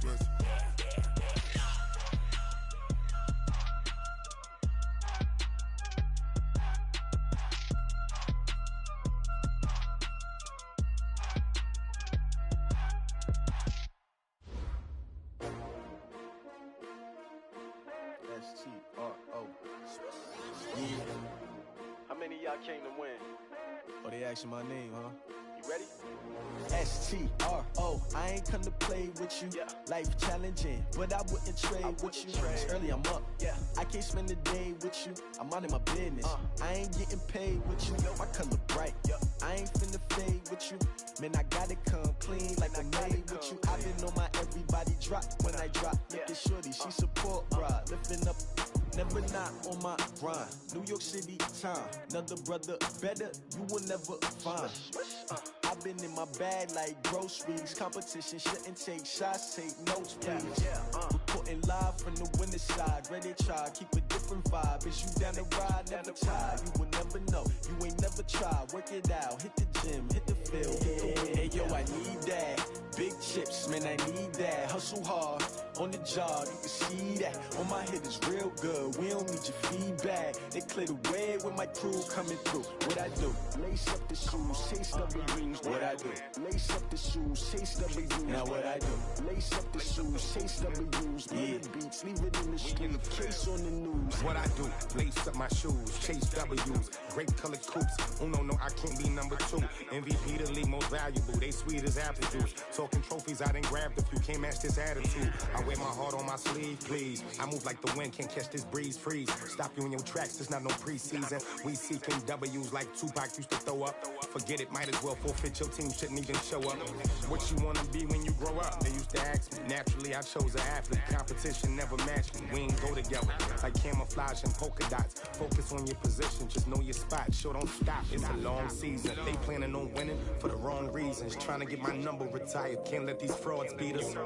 S-T-R-O. Yeah. How many of y'all came to win? Oh, they asking my name, huh? You ready? S-T-R-O. I ain't come to play with you. Yeah. Life challenging, but I wouldn't trade with you. It's early, I'm up. Yeah. I can't spend the day with you. I'm minding my business. I ain't getting paid with you. My color bright. I ain't finna fade with you. Man, I gotta come clean like I'm made with you. I've been on my everybody drop when I drop. Look at shorty, she support ride. Lifting up, never not on my grind. New York City time. Another brother better, you will never find. I've been in my bag like groceries. Competition shouldn't take shots, take notes, please. Reporting live from the winter side. Ready to try, keep a different vibe. Is you down the ride, never tired. You will never know, you ain't never tried. Work it out, hit the gym, hit the field, hit the wheel. Hey yo, I need that. Big chips, man, I need that. Hustle hard, on the job, you can see that. On my hit is real good, we don't need your feedback. They clear the way when my crew coming through. What I do? Lace up the shoes, chase W's. What I do? Lace up the shoes, chase W's. Now what I do? Lace up the shoes, chase W's. Yeah. Beats, leave it in the street, case on the news. What I do? Lace up my shoes, chase W's. Great colored coops. Oh no, I can't be number 2. MVP the league most valuable. They sweet as apple juice. Talking trophies, I done grabbed a few. Can't match this attitude. I wear my heart on my sleeve, please. I move like the wind, can't catch this breeze. Freeze. Stop you in your tracks. There's not no preseason. We seeking W's like Tupac used to throw up. Forget it, might as well forfeit. Your team shouldn't even show up. What you wanna be when you grow up? They used to ask me. Naturally, I chose an athlete. Competition never matched me. We ain't go together like camouflage and polka dots. Focus on your position, just know your spot. Sure, don't stop. It's a long season. They planning on winning for the wrong reasons. Trying to get my number retired. Can't let these frauds beat us.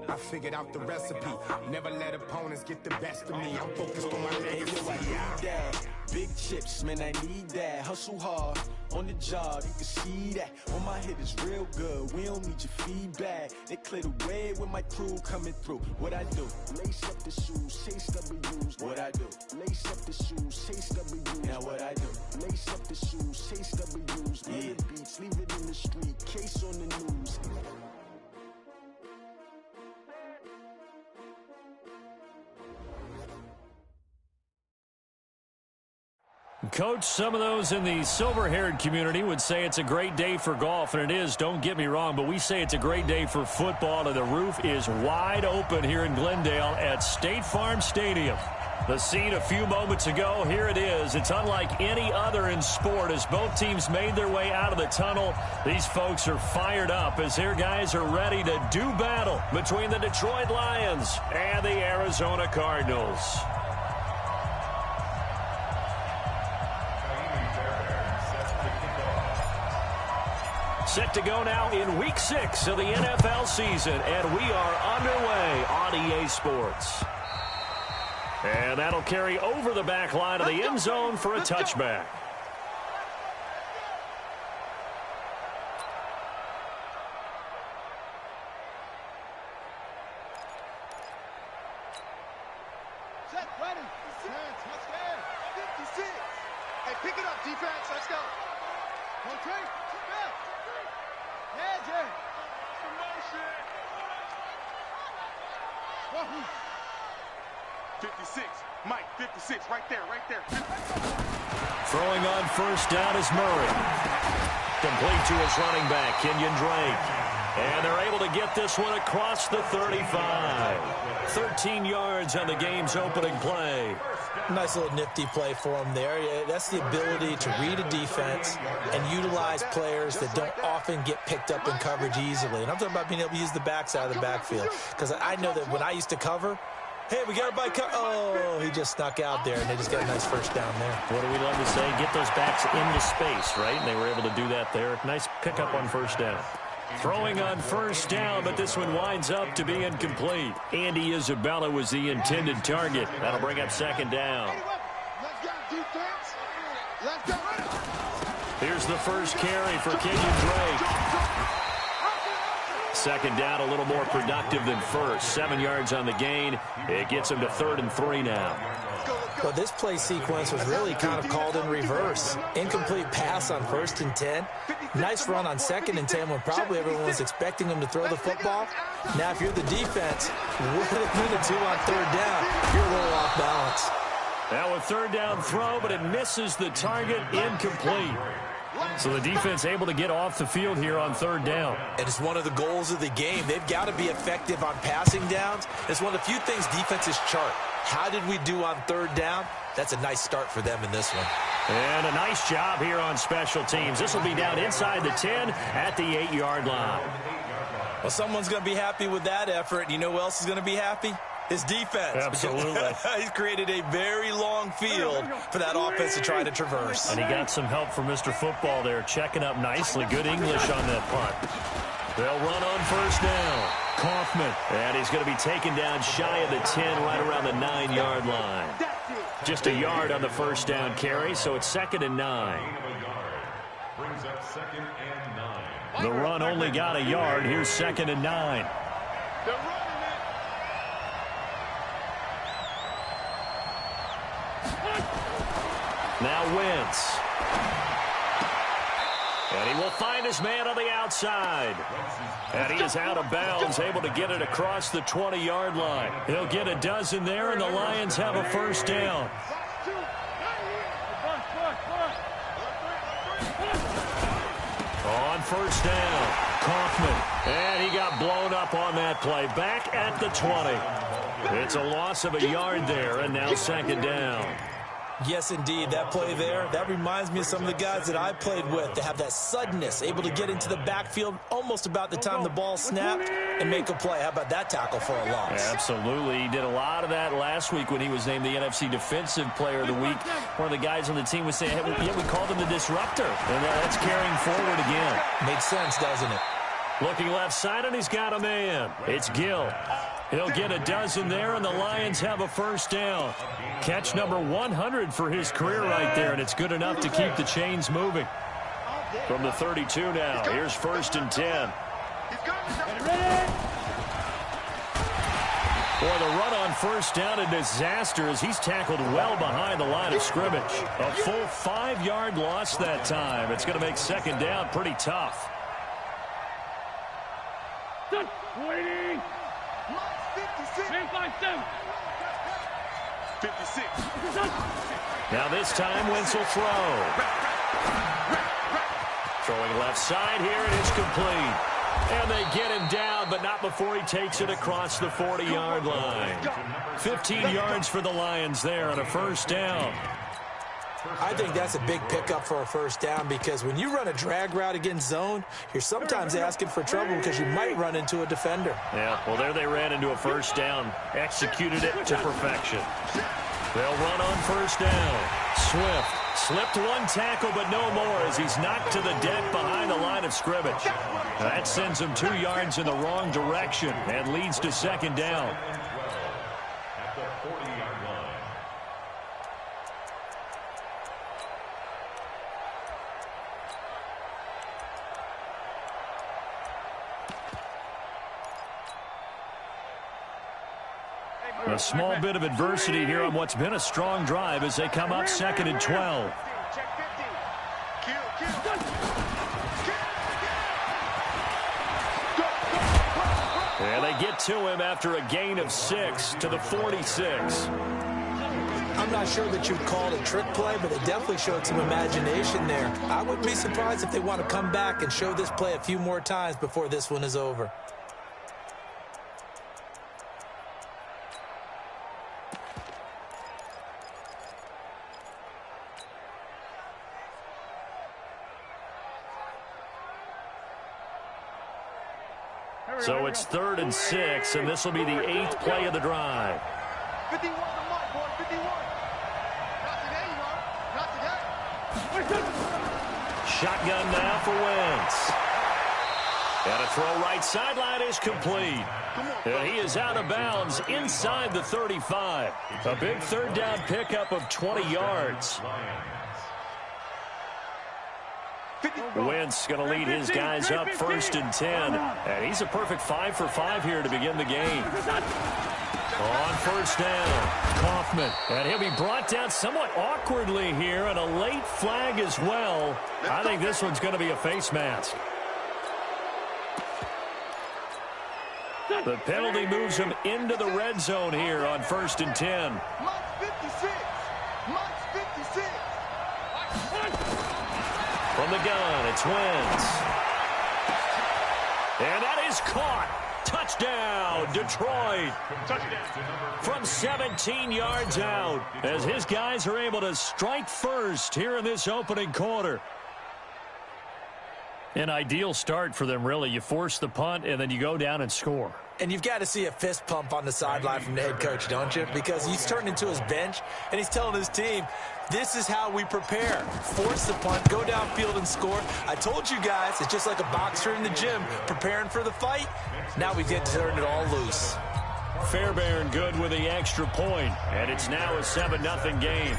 I figured out the recipe. Never let opponents get the best of me. I'm focused on my legacy. I need that. Big chips, man, I need that. Hustle hard, on the job, you can see that. On my hit is real good, we don't need your feedback. They clear the way when my crew coming through. What I do? Lace up the shoes, chase W's. What I do? Lace up the shoes, chase W's. Now what I do? Lace up the shoes, chase W's. Yeah. Beats, leave it in the street, case on the news. Coach, some of those in the silver-haired community would say it's a great day for golf, and it is, don't get me wrong, but we say it's a great day for football, and the roof is wide open here in Glendale at State Farm Stadium. The scene a few moments ago, here it is. It's unlike any other in sport as both teams made their way out of the tunnel. These folks are fired up as their guys are ready to do battle between the Detroit Lions and the Arizona Cardinals. Set to go now in Week 6 of the NFL season, and we are underway on EA Sports. And that'll carry over the back line of the end zone for a touchback. Set, ready, touchdown, 56. Hey, pick it up, defense, let's go. One, three, back. Yeah, Jay. 56, Mike, 56, right there. Throwing on first down is Murray. Complete to his running back, Kenyon Drake. And they're able to get this one across the 35. 13 yards on the game's opening play. Nice little nifty play for him there. That's the ability to read a defense and utilize players that don't often get picked up in coverage easily. And I'm talking about being able to use the backside of the backfield. Because I know that when I used to cover, hey, we got everybody covered. Oh, he just snuck out there, and they just got a nice first down there. What do we love to say? Get those backs into space, right? And they were able to do that there. Nice pickup on first down. Throwing on first down, but this one winds up to be incomplete. Andy Isabella was the intended target. That'll bring up second down. Here's the first carry for Kenyon Drake. second down a little more productive than first. 7 yards on the gain. It gets him to 3rd and 3 now. Well, this play sequence was really kind of called in reverse. Incomplete pass on 1st and 10. Nice run on 2nd and 10 when probably everyone was expecting him to throw the football. Now, if you're the defense, with a minute 2 on 3rd down, you're a little off balance. Now a 3rd down throw, but it misses the target, incomplete. So the defense able to get off the field here on 3rd down. And it's one of the goals of the game. They've got to be effective on passing downs. It's one of the few things defenses chart. How did we do on 3rd down? That's a nice start for them in this one. And a nice job here on special teams. This will be down inside the 10 at the 8-yard line. Well, someone's going to be happy with that effort. You know who else is going to be happy? His defense. Absolutely. He's created a very long field for that offense to try to traverse. And he got some help from Mr. Football there, checking up nicely. Good English on that punt. They'll run on 1st down. Kaufman. And he's going to be taken down shy of the 10, right around the 9-yard line. Just a yard on the 1st down carry, so it's 2nd and 9. Brings up 2nd and 9. The run only got a yard. Here's 2nd and 9. Now Wentz. And he will find his man on the outside. And he is out of bounds, able to get it across the 20-yard line. He'll get a dozen there, and the Lions have a 1st down. On 1st down, Kaufman. And he got blown up on that play. Back at the 20. It's a loss of a yard there, and now 2nd down. Yes, indeed. That play there, that reminds me of some of the guys that I played with. They have that suddenness, able to get into the backfield almost about the time the ball snapped and make a play. How about that tackle for a loss? Absolutely. He did a lot of that last week when he was named the NFC Defensive Player of the Week. One of the guys on the team was saying, hey, yeah, we called him the disruptor. And that's carrying forward again. Makes sense, doesn't it? Looking left side, and he's got a man. It's Gill. He'll get a dozen there, and the Lions have a 1st down. Catch number 100 for his career right there, and it's good enough to keep the chains moving. From the 32 now, here's 1st and 10. Boy, the run on 1st down, a disaster as he's tackled well behind the line of scrimmage. A full 5-yard loss that time. It's going to make 2nd down pretty tough. Waiting. 56. Now this time, Wentz will throw. Throwing left side here, and it's complete. And they get him down, but not before he takes it across the 40-yard line. 15 yards for the Lions there on a 1st down. I think that's a big pickup for a 1st down because when you run a drag route against zone, you're sometimes asking for trouble because you might run into a defender. Yeah, well, there they ran into a 1st down. Executed it to perfection. They'll run on 1st down. Swift slipped one tackle, but no more as he's knocked to the deck behind the line of scrimmage. That sends him 2 yards in the wrong direction and leads to 2nd down. At the 40-yard line. A small bit of adversity here on what's been a strong drive as they come up 2nd and 12. And they get to him after a gain of 6 to the 46. I'm not sure that you'd call it a trick play, but they definitely showed some imagination there. I wouldn't be surprised if they want to come back and show this play a few more times before this one is over. So it's 3rd and 6, and this will be the 8th play of the drive. 51 the mark, boy, 51. Not today, you know. Not today. Shotgun now for Wentz. And a throw right sideline is complete. And he is out of bounds inside the 35. A big 3rd down pickup of 20 yards. Wentz going to lead his guys up 1st and 10. And he's a perfect 5 for 5 here to begin the game. On 1st down, Kaufman. And he'll be brought down somewhat awkwardly here, and a late flag as well. I think this one's going to be a face mask. The penalty moves him into the red zone here on 1st and 10. Mike's 56. Mike's 56. From the gun, it's Wentz. And that is caught. Touchdown, Detroit. From 17 yards out, as his guys are able to strike first here in this opening quarter. An ideal start for them, really. You force the punt, and then you go down and score. And you've got to see a fist pump on the sideline from the head coach, don't you? Because he's turned into his bench, and he's telling his team, this is how we prepare. Force the punt, go downfield and score. I told you guys, it's just like a boxer in the gym preparing for the fight. Now we get to turn it all loose. Fairbairn good with the extra point, and it's now a 7-0 game.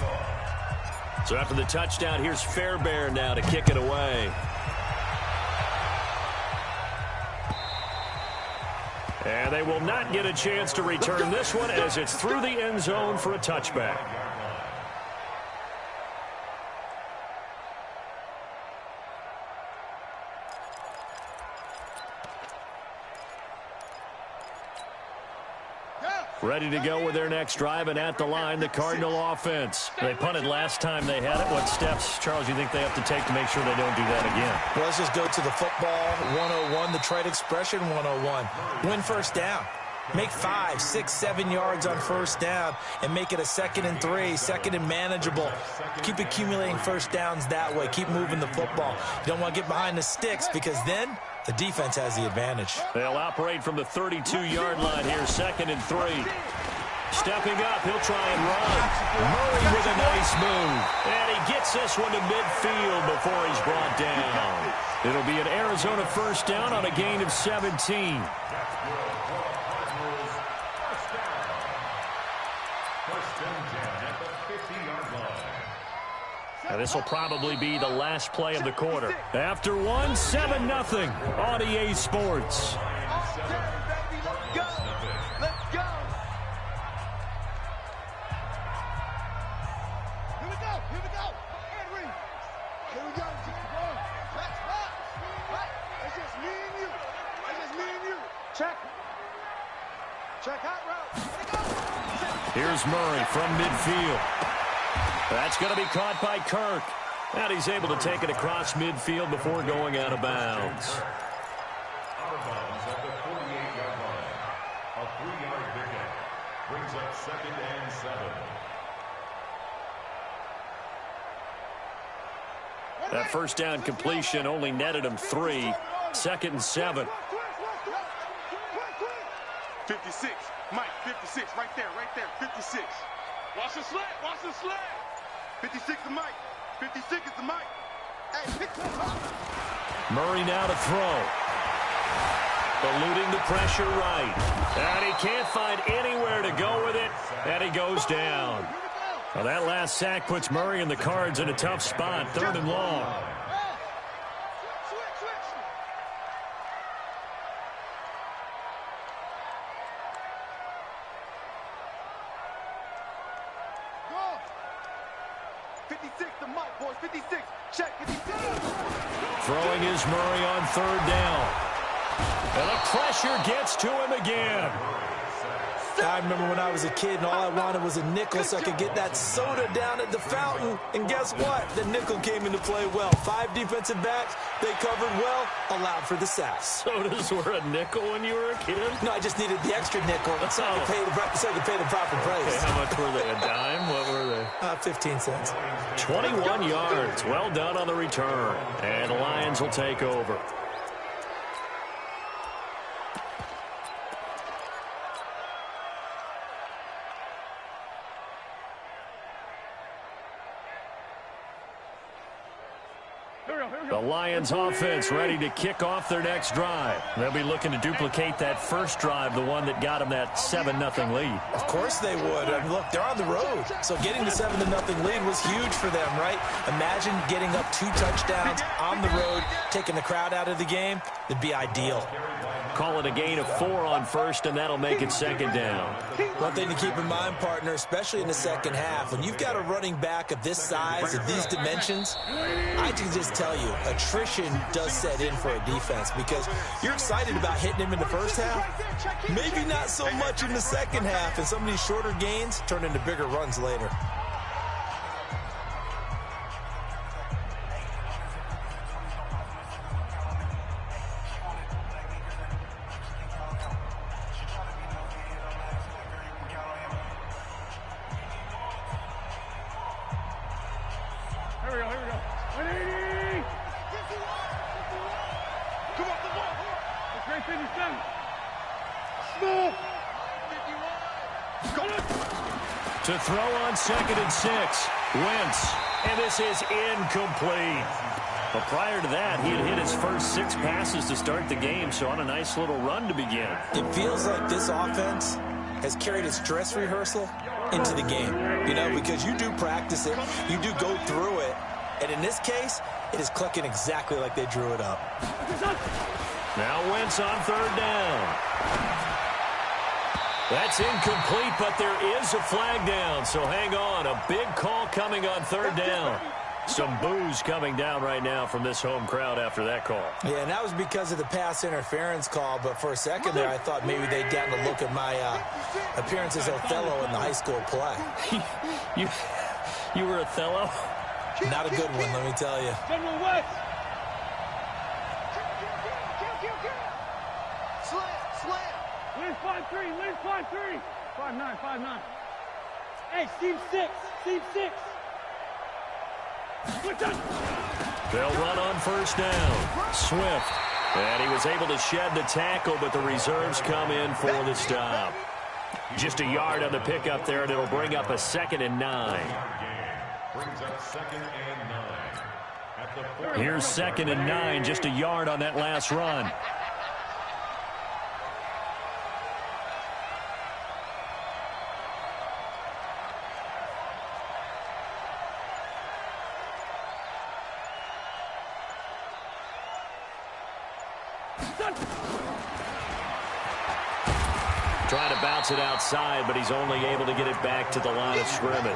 So after the touchdown, here's Fairbairn now to kick it away. And they will not get a chance to return this one as it's through the end zone for a touchback. Ready to go with their next drive, and at the line, the Cardinal offense. They punted last time they had it. What steps, Charles, you think they have to take to make sure they don't do that again? Well, let's just go to the football 101, the trade expression 101. Win first down. Make 5, 6, 7 yards on first down and make it a 2nd and 3, 2nd and manageable. Keep accumulating first downs that way. Keep moving the football. You don't want to get behind the sticks because then the defense has the advantage. They'll operate from the 32-yard line here, 2nd and 3. Stepping up, he'll try and run. Murray with a nice move. And he gets this one to midfield before he's brought down. It'll be an Arizona first down on a gain of 17. And this will probably be the last play of the quarter. After one, 7-0 on EA Sports. Here's Murray from midfield. That's going to be caught by Kirk. And he's able to take it across midfield before going out of bounds. Out of bounds at the 48-yard line. A 3-yard pickup brings up 2nd and 7. That first down completion only netted him 3. 2nd and 7. 56. Mike, 56. Right there, 56. Watch the slant. 56 is Mike. 56 is the Mike. Hey, pick that up. Murray now to throw. Eluding the pressure right. And he can't find anywhere to go with it. And he goes down. Well, that last sack puts Murray and the Cards in a tough spot. 3rd and long. Throwing is Murray on 3rd down. And the pressure gets to him again. I remember when I was a kid and all I wanted was a nickel so I could get that soda down at the fountain. And guess what? The nickel came into play well. 5 defensive backs, they covered well, allowed for the sacks. Sodas were a nickel when you were a kid? No, I just needed the extra nickel so I could pay the proper price. Okay, how much were they? A dime? What were they? 15 cents. 21 yards. Well done on the return. And the Lions will take over. The Lions offense ready to kick off their next drive. They'll be looking to duplicate that first drive, the one that got them that 7-0 lead. Of course they would. I mean, look, they're on the road. So getting the 7-0 lead was huge for them, right? Imagine getting up 2 touchdowns on the road, taking the crowd out of the game. It'd be ideal. Call it a gain of 4 on first, and that'll make it second down. One thing to keep in mind, partner, especially in the second half, when you've got a running back of this size, of these dimensions, I can just tell you, attrition does set in for a defense because you're excited about hitting him in the first half, maybe not so much in the second half, and some of these shorter gains turn into bigger runs later. To throw on 2nd and 6. Wentz. And this is incomplete. But prior to that, he had hit his first 6 passes to start the game, so on a nice little run to begin. It feels like this offense has carried its dress rehearsal into the game. You know, because you do practice it, you do go through it, and in this case, it is clicking exactly like they drew it up. Now Wentz on 3rd down. That's incomplete, but there is a flag down, so hang on. A big call coming on 3rd down. Some boos coming down right now from this home crowd after that call. Yeah, and that was because of the pass interference call, but for a second there, I thought maybe they'd gotten a look at my appearance as Othello in the high school play. You were Othello? Not a good one, let me tell you. Where's 5-3? Where's 5-3? 5-9, 5-9. Hey, Steve 6. Steve 6. They'll run on 1st down. Swift. And he was able to shed the tackle, but the reserves come in for the stop. Just a yard on the pickup there, and it'll bring up a 2nd and 9. Brings up 2nd and 9. Here's 2nd and 9, just a yard on that last run. Trying to bounce it outside, but he's only able to get it back to the line of scrimmage.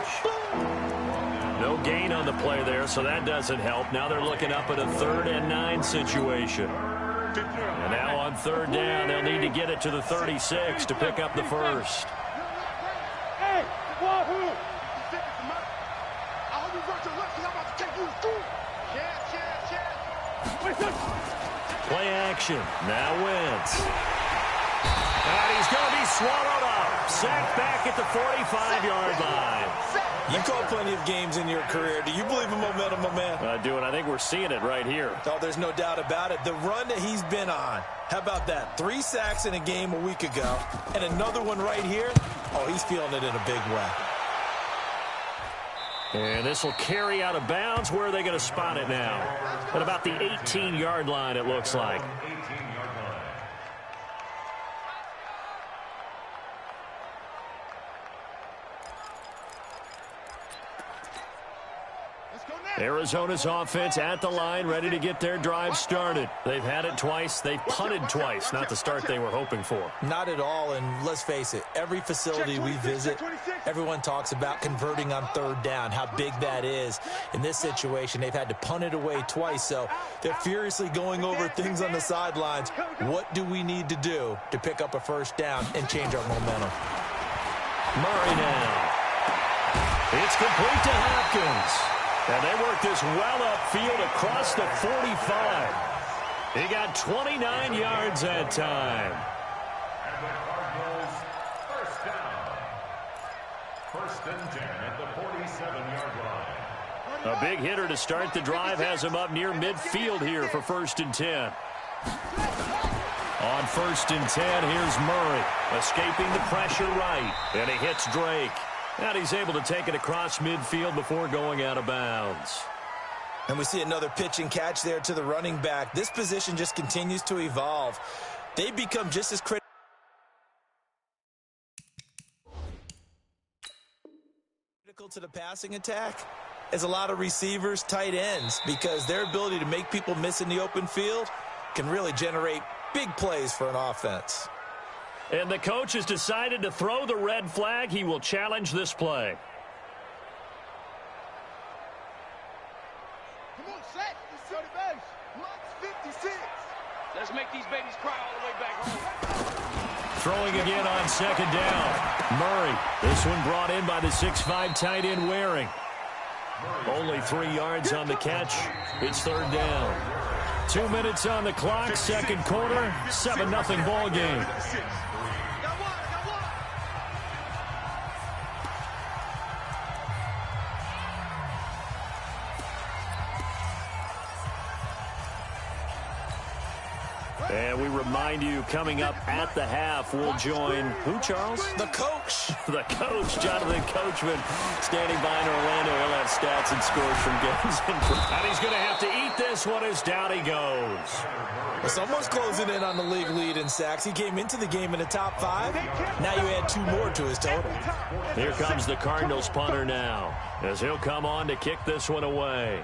No gain on the play there, so that doesn't help. Now they're looking up at a 3rd and 9 situation. And now on 3rd down, they'll need to get it to the 36 to pick up the first. Hey, Wahoo! Play action. Now Wentz. And he's going to be swallowed up. Sacked back at the 45-yard line. You called plenty of games in your career. Do you believe in momentum, my man? I do, and I think we're seeing it right here. Oh, there's no doubt about it. The run that he's been on. How about that? 3 sacks in a game a week ago, and another one right here. Oh, he's feeling it in a big way. And this will carry out of bounds. Where are they going to spot it now? At about the 18-yard line, it looks like. Arizona's offense at the line, ready to get their drive started. They've had it twice. They've punted twice. Not the start they were hoping for. Not at all, and let's face it, every facility we visit, everyone talks about converting on 3rd down, how big that is. In this situation, they've had to punt it away twice, so they're furiously going over things on the sidelines. What do we need to do to pick up a 1st down and change our momentum? Murray now. It's complete to Hopkins. And they work this well upfield across the 45. He got 29 yards that time. And the Cardinals, 1st down. 1st and 10 at the 47-yard line. A big hitter to start the drive has him up near midfield here for 1st and 10. On 1st and 10, here's Murray, escaping the pressure right. And he hits Drake. And he's able to take it across midfield before going out of bounds. And we see another pitch and catch there to the running back. This position just continues to evolve. They become just as critical to the passing attack as a lot of receivers, tight ends, because their ability to make people miss in the open field can really generate big plays for an offense. And the coach has decided to throw the red flag. He will challenge this play. Come on, set. It's 30 base. What's 56? Let's make these babies cry all the way back home. Throwing again on second down. Murray. This one brought in by the 6'5" tight end Waring. Only 3 yards on the catch. It's third down. 2 minutes on the clock, second quarter, 7-0 ball game. And we remind you, coming up at the half, we'll join who, Charles? The coach. The coach, Jonathan Coachman, standing by in Orlando. He'll have stats and scores from games. And he's going to have to eat this one as down he goes. Well, someone's closing in on the league lead in sacks. He came into the game in the top 5. Now you add 2 more to his total. Here comes the Cardinals punter now, as he'll come on to kick this one away.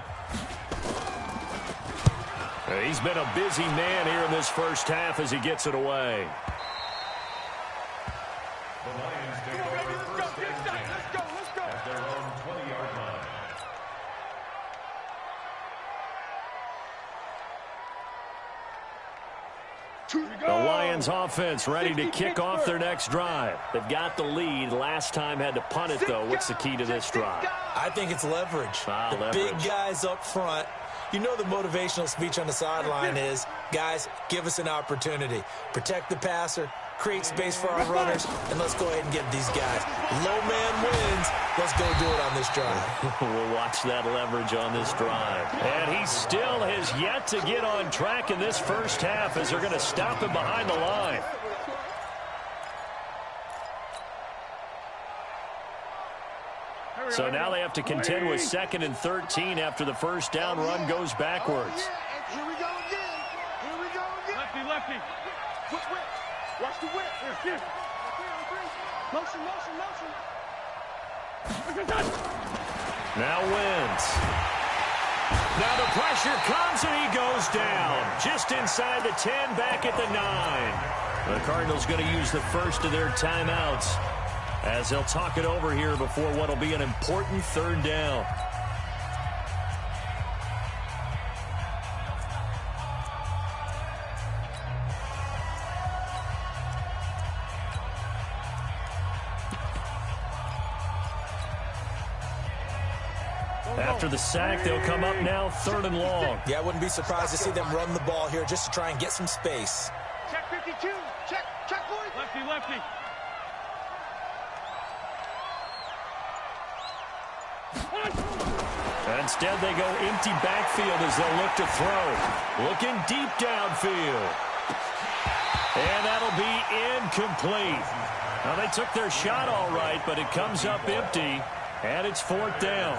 He's been a busy man here in this first half as he gets it away. The Lions take over first and 10 at their own 20-yard line. The Lions offense ready to kick off their next drive. They've got the lead. Last time had to punt it, though. What's the key to this drive? I think it's leverage. Leverage. Big guys up front. You know the motivational speech on the sideline is, guys, give us an opportunity. Protect the passer, create space for our runners, and let's go ahead and get these guys. Low man wins. Let's go do it on this drive. We'll watch that leverage on this drive. And he still has yet to get on track in this first half as they're going to stop him behind the line. So now they have to contend with 2nd and 13 after the first down run goes backwards. Here we go again. Here we go again. Lefty, lefty. Whip, whip. Watch the whip. Here. Motion, motion, motion. Now wins. Now the pressure comes and he goes down. Just inside the 10, back at the 9. The Cardinals going to use the first of their timeouts as they'll talk it over here before what will be an important third down. After the sack, they'll come up now 3rd and long. Yeah, I wouldn't be surprised to see them run the ball here just to try and get some space. Check 52. Check, boys. Lefty, lefty. Instead, they go empty backfield as they'll look to throw. Looking deep downfield. And that'll be incomplete. Now, they took their shot all right, but it comes up empty, and it's 4th down.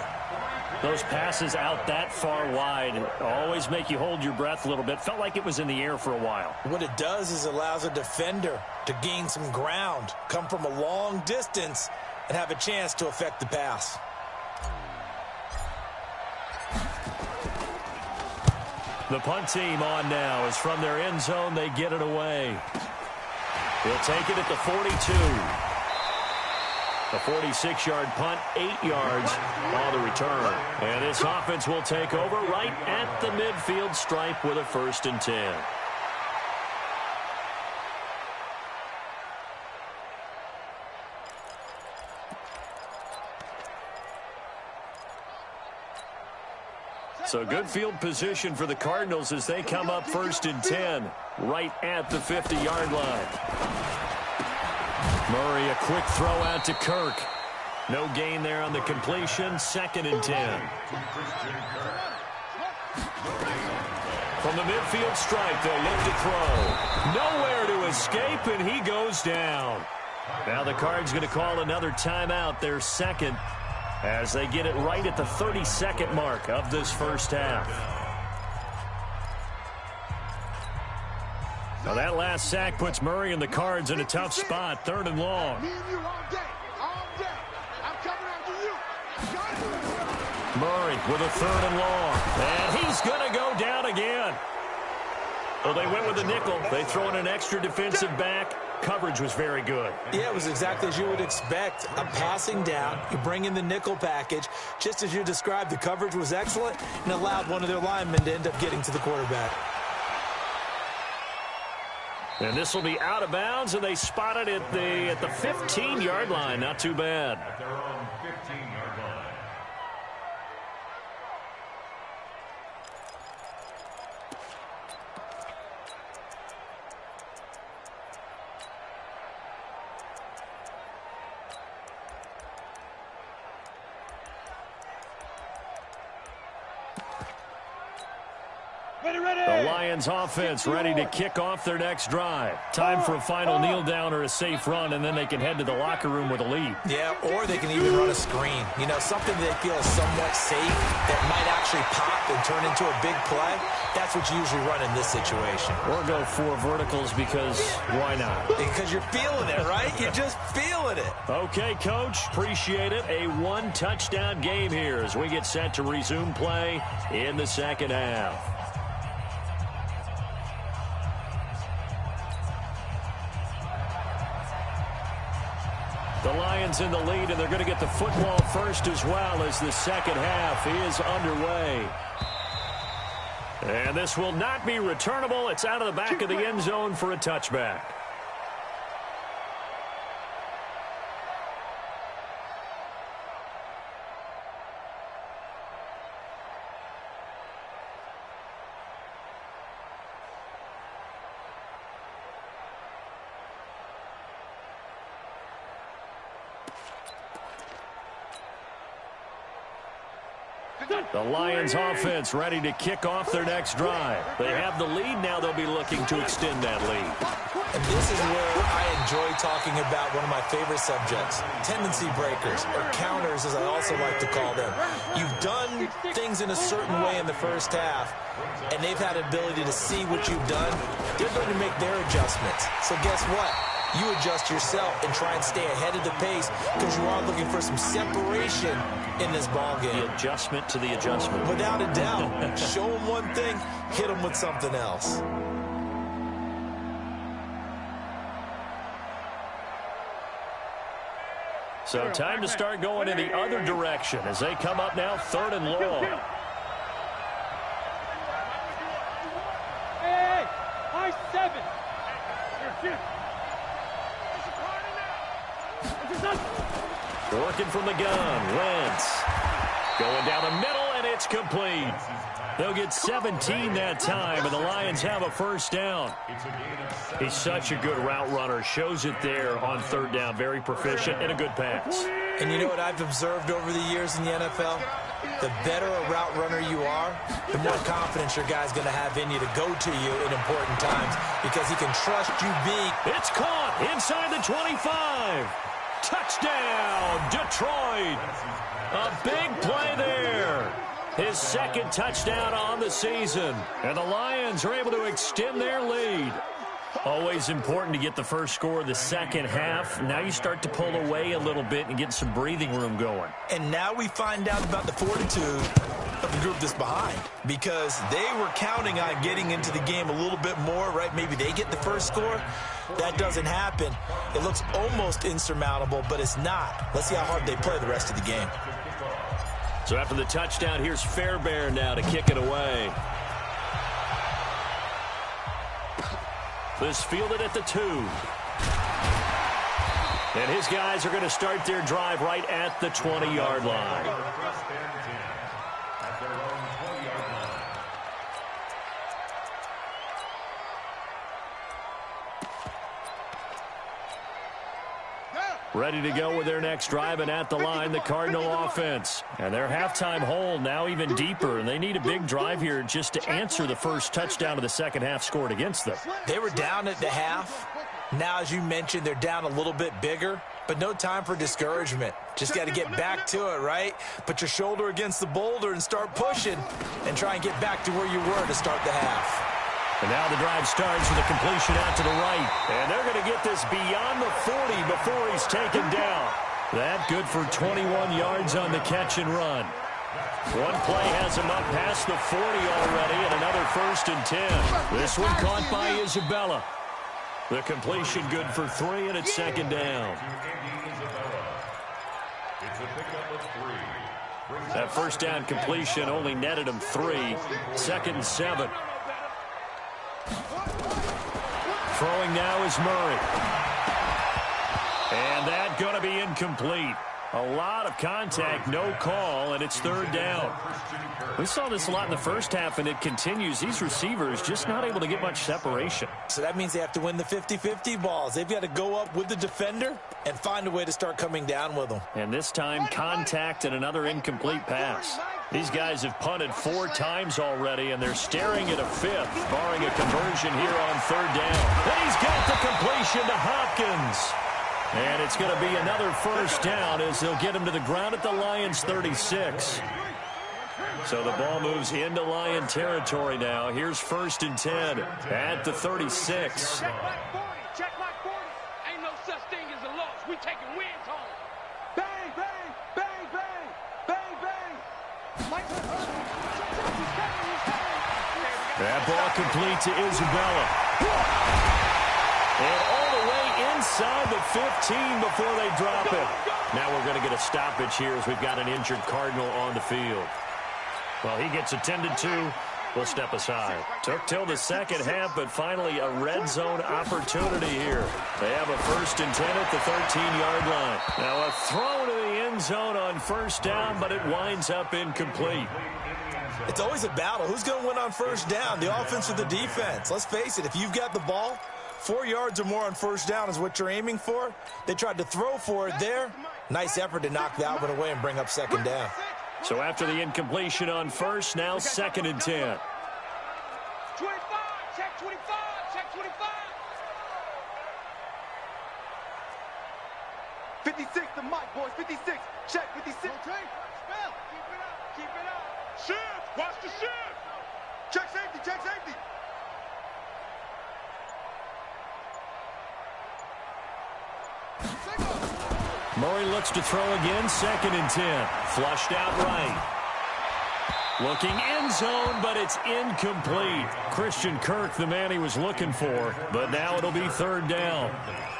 Those passes out that far wide always make you hold your breath a little bit. Felt like it was in the air for a while. What it does is allows a defender to gain some ground, come from a long distance, and have a chance to affect the pass. The punt team on now is from their end zone. They get it away. He'll take it at the 42. A 46-yard punt, 8 yards on the return. And this offense will take over right at the midfield stripe with a 1st and 10. So good field position for the Cardinals as they come up 1st and 10 right at the 50-yard line. Murray, a quick throw out to Kirk. No gain there on the completion. 2nd and 10. From the midfield stripe, they'll look to throw. Nowhere to escape, and he goes down. Now the Cards going to call another timeout, their 2nd. as they get it right at the 32nd mark of this first half. Now that last sack puts Murray and the Cards in a tough spot, 3rd and long. Me and you all day. All day. I'm coming after you. Murray with a 3rd and long. And he's going to go down again. Well, they went with the nickel. They throw in an extra defensive back. Coverage was very good. Yeah, it was exactly as you would expect. A passing down, you bring in the nickel package. Just as you described, the coverage was excellent and allowed one of their linemen to end up getting to the quarterback. And this will be out of bounds, and they spot it at the 15-yard line. Not too bad. At their own 15-yard line. The Lions offense ready to kick off their next drive. Time for a final kneel down or a safe run, and then they can head to the locker room with a lead. Yeah, or they can even run a screen. You know, something they feel is somewhat safe that might actually pop and turn into a big play. That's what you usually run in this situation. Or go 4 verticals because why not? Because you're feeling it, right? You're just feeling it. Okay, Coach. Appreciate it. A 1-touchdown game here as we get set to resume play in the second half. The Lions in the lead, and they're going to get the football first as well as the second half is underway. And this will not be returnable. It's out of the back of the end zone for a touchback. The Lions offense ready to kick off their next drive. They have the lead now. They'll be looking to extend that lead. And this is where I enjoy talking about one of my favorite subjects, tendency breakers, or counters as I also like to call them. You've done things in a certain way in the first half, and they've had an ability to see what you've done. They're going to make their adjustments. So guess what? You adjust yourself and try and stay ahead of the pace because you are looking for some separation in this ball game. The adjustment to the adjustment. Without a doubt. Show them one thing, hit them with something else. So time to start going in the other direction as they come up now 3rd and long. Hey, high 7. Working from the gun, Wentz. Going down the middle, and it's complete. They'll get 17 that time, and the Lions have a first down. He's such a good route runner. Shows it there on 3rd down. Very proficient and a good pass. And you know what I've observed over the years in the NFL? The better a route runner you are, the more confidence your guy's going to have in you to go to you in important times because he can trust you being. It's caught inside the 25. Touchdown, Detroit. A big play there. His 2nd touchdown on the season. And the Lions are able to extend their lead. Always important to get the first score of the second half. Now you start to pull away a little bit and get some breathing room going. And now we find out about the fortitude of the group that's behind because they were counting on getting into the game a little bit more, right? Maybe they get the first score. That doesn't happen. It looks almost insurmountable, but it's not. Let's see how hard they play the rest of the game. So after the touchdown, here's Fairbairn now to kick it away. This fielded at the 2. And his guys are going to start their drive right at the 20-yard line. At their own 20-yard line. Ready to go with their next drive, and at the line, the Cardinal offense. And their halftime hole now even deeper, and they need a big drive here just to answer the first touchdown of the second half scored against them. They were down at the half. Now, as you mentioned, they're down a little bit bigger. but no time for discouragement. Just got to get back to it, right? Put your shoulder against the boulder and start pushing and try and get back to where you were to start the half. And now the drive starts with a completion out to the right. And they're going to get this beyond the 40 before he's taken down. That good for 21 yards on the catch and run. One play has him up past the 40 already, and another 1st and 10. This one caught by Isabella. The completion good for 3, and it's 2nd down. That 1st down completion only netted him 3. 2nd and 7. Throwing now is Murray. And that going to be incomplete. A lot of contact, no call, and it's 3rd down. We saw this a lot in the first half, and it continues. These receivers just not able to get much separation. So that means they have to win the 50-50 balls. They've got to go up with the defender and find a way to start coming down with them. And this time, contact and another incomplete pass. These guys have punted 4 times already, and they're staring at a 5th, barring a conversion here on 3rd down. And he's got the completion to Hopkins. And it's going to be another 1st down as they'll get him to the ground at the Lions' 36. So the ball moves into Lion territory now. Here's 1st and 10 at the 36. Check like 40. Check like 40. Ain't no such thing as a loss. We taking wins home. Bang, bang, bang, bang, bang, bang. That ball complete to Isabella. And all the way inside the 15 before they drop it. Now we're going to get a stoppage here as we've got an injured Cardinal on the field. Well, he gets attended to. We'll step aside. Took till the second half, but finally a red zone opportunity here. They have a 1st and 10 at the 13-yard line. Now a throw to the end zone on 1st down, but it winds up incomplete. It's always a battle. Who's going to win on 1st down, the offense or the defense? Let's face it, if you've got the ball, 4 yards or more on 1st down is what you're aiming for. They tried to throw for it there. Nice effort to knock that one away and bring up 2nd down. So after the incompletion on 1st, now 2nd and 10. 25, check 25, check 25. 56 to Mike, boys. 56. Check 56. Keep it up. Keep it up. Shift. Watch the shift. Check safety. Check safety. Murray looks to throw again, 2nd and 10. Flushed out right. Looking end zone, but it's incomplete. Christian Kirk, the man he was looking for, but now it'll be 3rd down.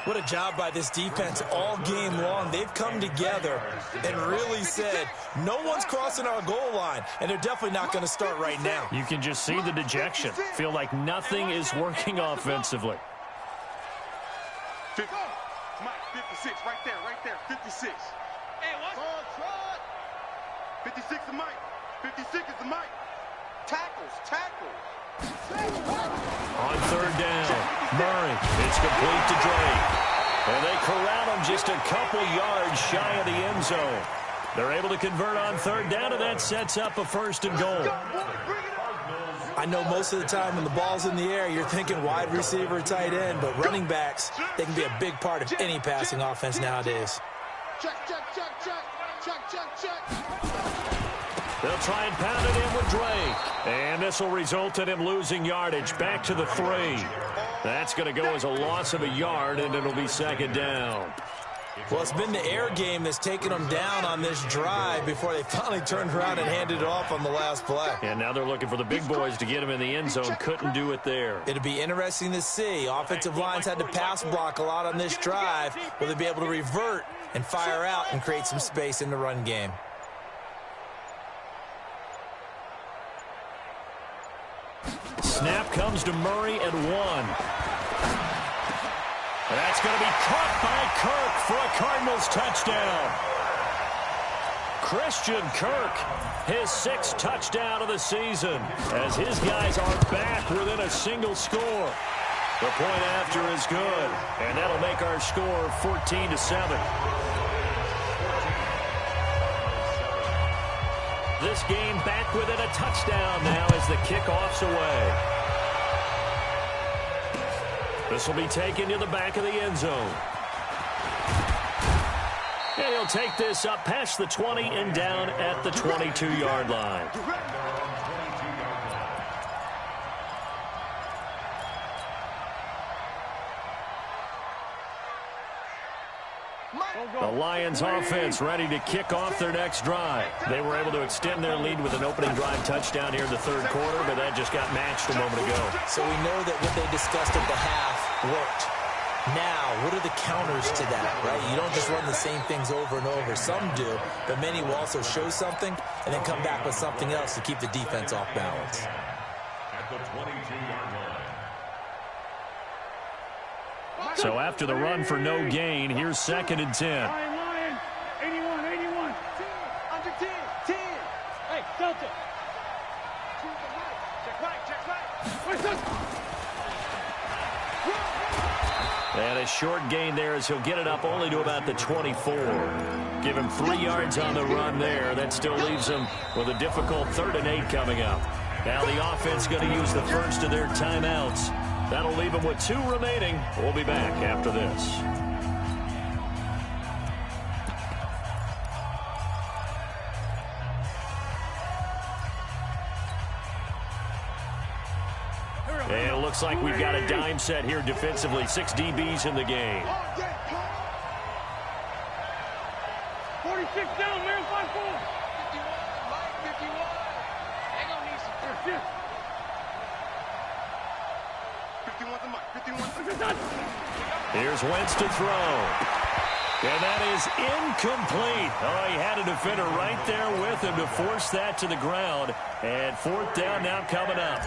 What a job by this defense all game long. They've come together and really said, no one's crossing our goal line, and they're definitely not going to start right now. You can just see the dejection. Feel like nothing is working offensively. 50. Mike, 56, right there, 56. Hey, what? 56 to Mike. 56 is the Mike. Tackles. On 3rd down, Murray. It's complete to Drake. And they corral him just a couple yards shy of the end zone. They're able to convert on 3rd down, and that sets up a 1st and goal. I know most of the time when the ball's in the air, you're thinking wide receiver, tight end, but running backs, they can be a big part of any passing offense nowadays. Check. They'll try and pound it in with Drake. And this will result in him losing yardage back to the 3. That's going to go as a loss of a yard, and it'll be 2nd down. Well, it's been the air game that's taken them down on this drive before they finally turned around and handed it off on the last play. And now they're looking for the big boys to get him in the end zone. Couldn't do it there. It'll be interesting to see. Offensive lines had to pass block a lot on this drive. Will they be able to revert and fire out and create some space in the run game? Snap comes to Murray at 1. That's going to be caught by Kirk for a Cardinals touchdown. Christian Kirk, his 6th touchdown of the season, as his guys are back within a single score. The point after is good, and that'll make our score 14-7. This game back within a touchdown now as the kickoff's away. This will be taken to the back of the end zone. And he'll take this up past the 20 and down at the 22-yard line. The Lions offense ready to kick off their next drive. They were able to extend their lead with an opening drive touchdown here in the third quarter, but that just got matched a moment ago. So we know that what they discussed at the half worked. Now, what are the counters to that, right? You don't just run the same things over and over. Some do, but many will also show something and then come back with something else to keep the defense off balance. At the 22-yard line. So after the run for no gain, here's 2nd and 10. Lions, 81, 81. 10, under 10, 10. Hey, Delta. Check right. Where's this? And a short gain there as he'll get it up only to about the 24. Give him 3 yards on the run there. That still leaves him with a difficult 3rd and 8 coming up. Now the offense going to use the first of their timeouts. That'll leave them with 2 remaining. We'll be back after this. And it looks like we've got a dime set here defensively. 6 DBs in the game. 46 down, man, 5-4. 51, Mike, 51. They're going to need some first. 51 to Mike. 51 to Here's Wentz to throw. And that is incomplete. Oh, he had a defender right there with him to force that to the ground. And 4th down now coming up.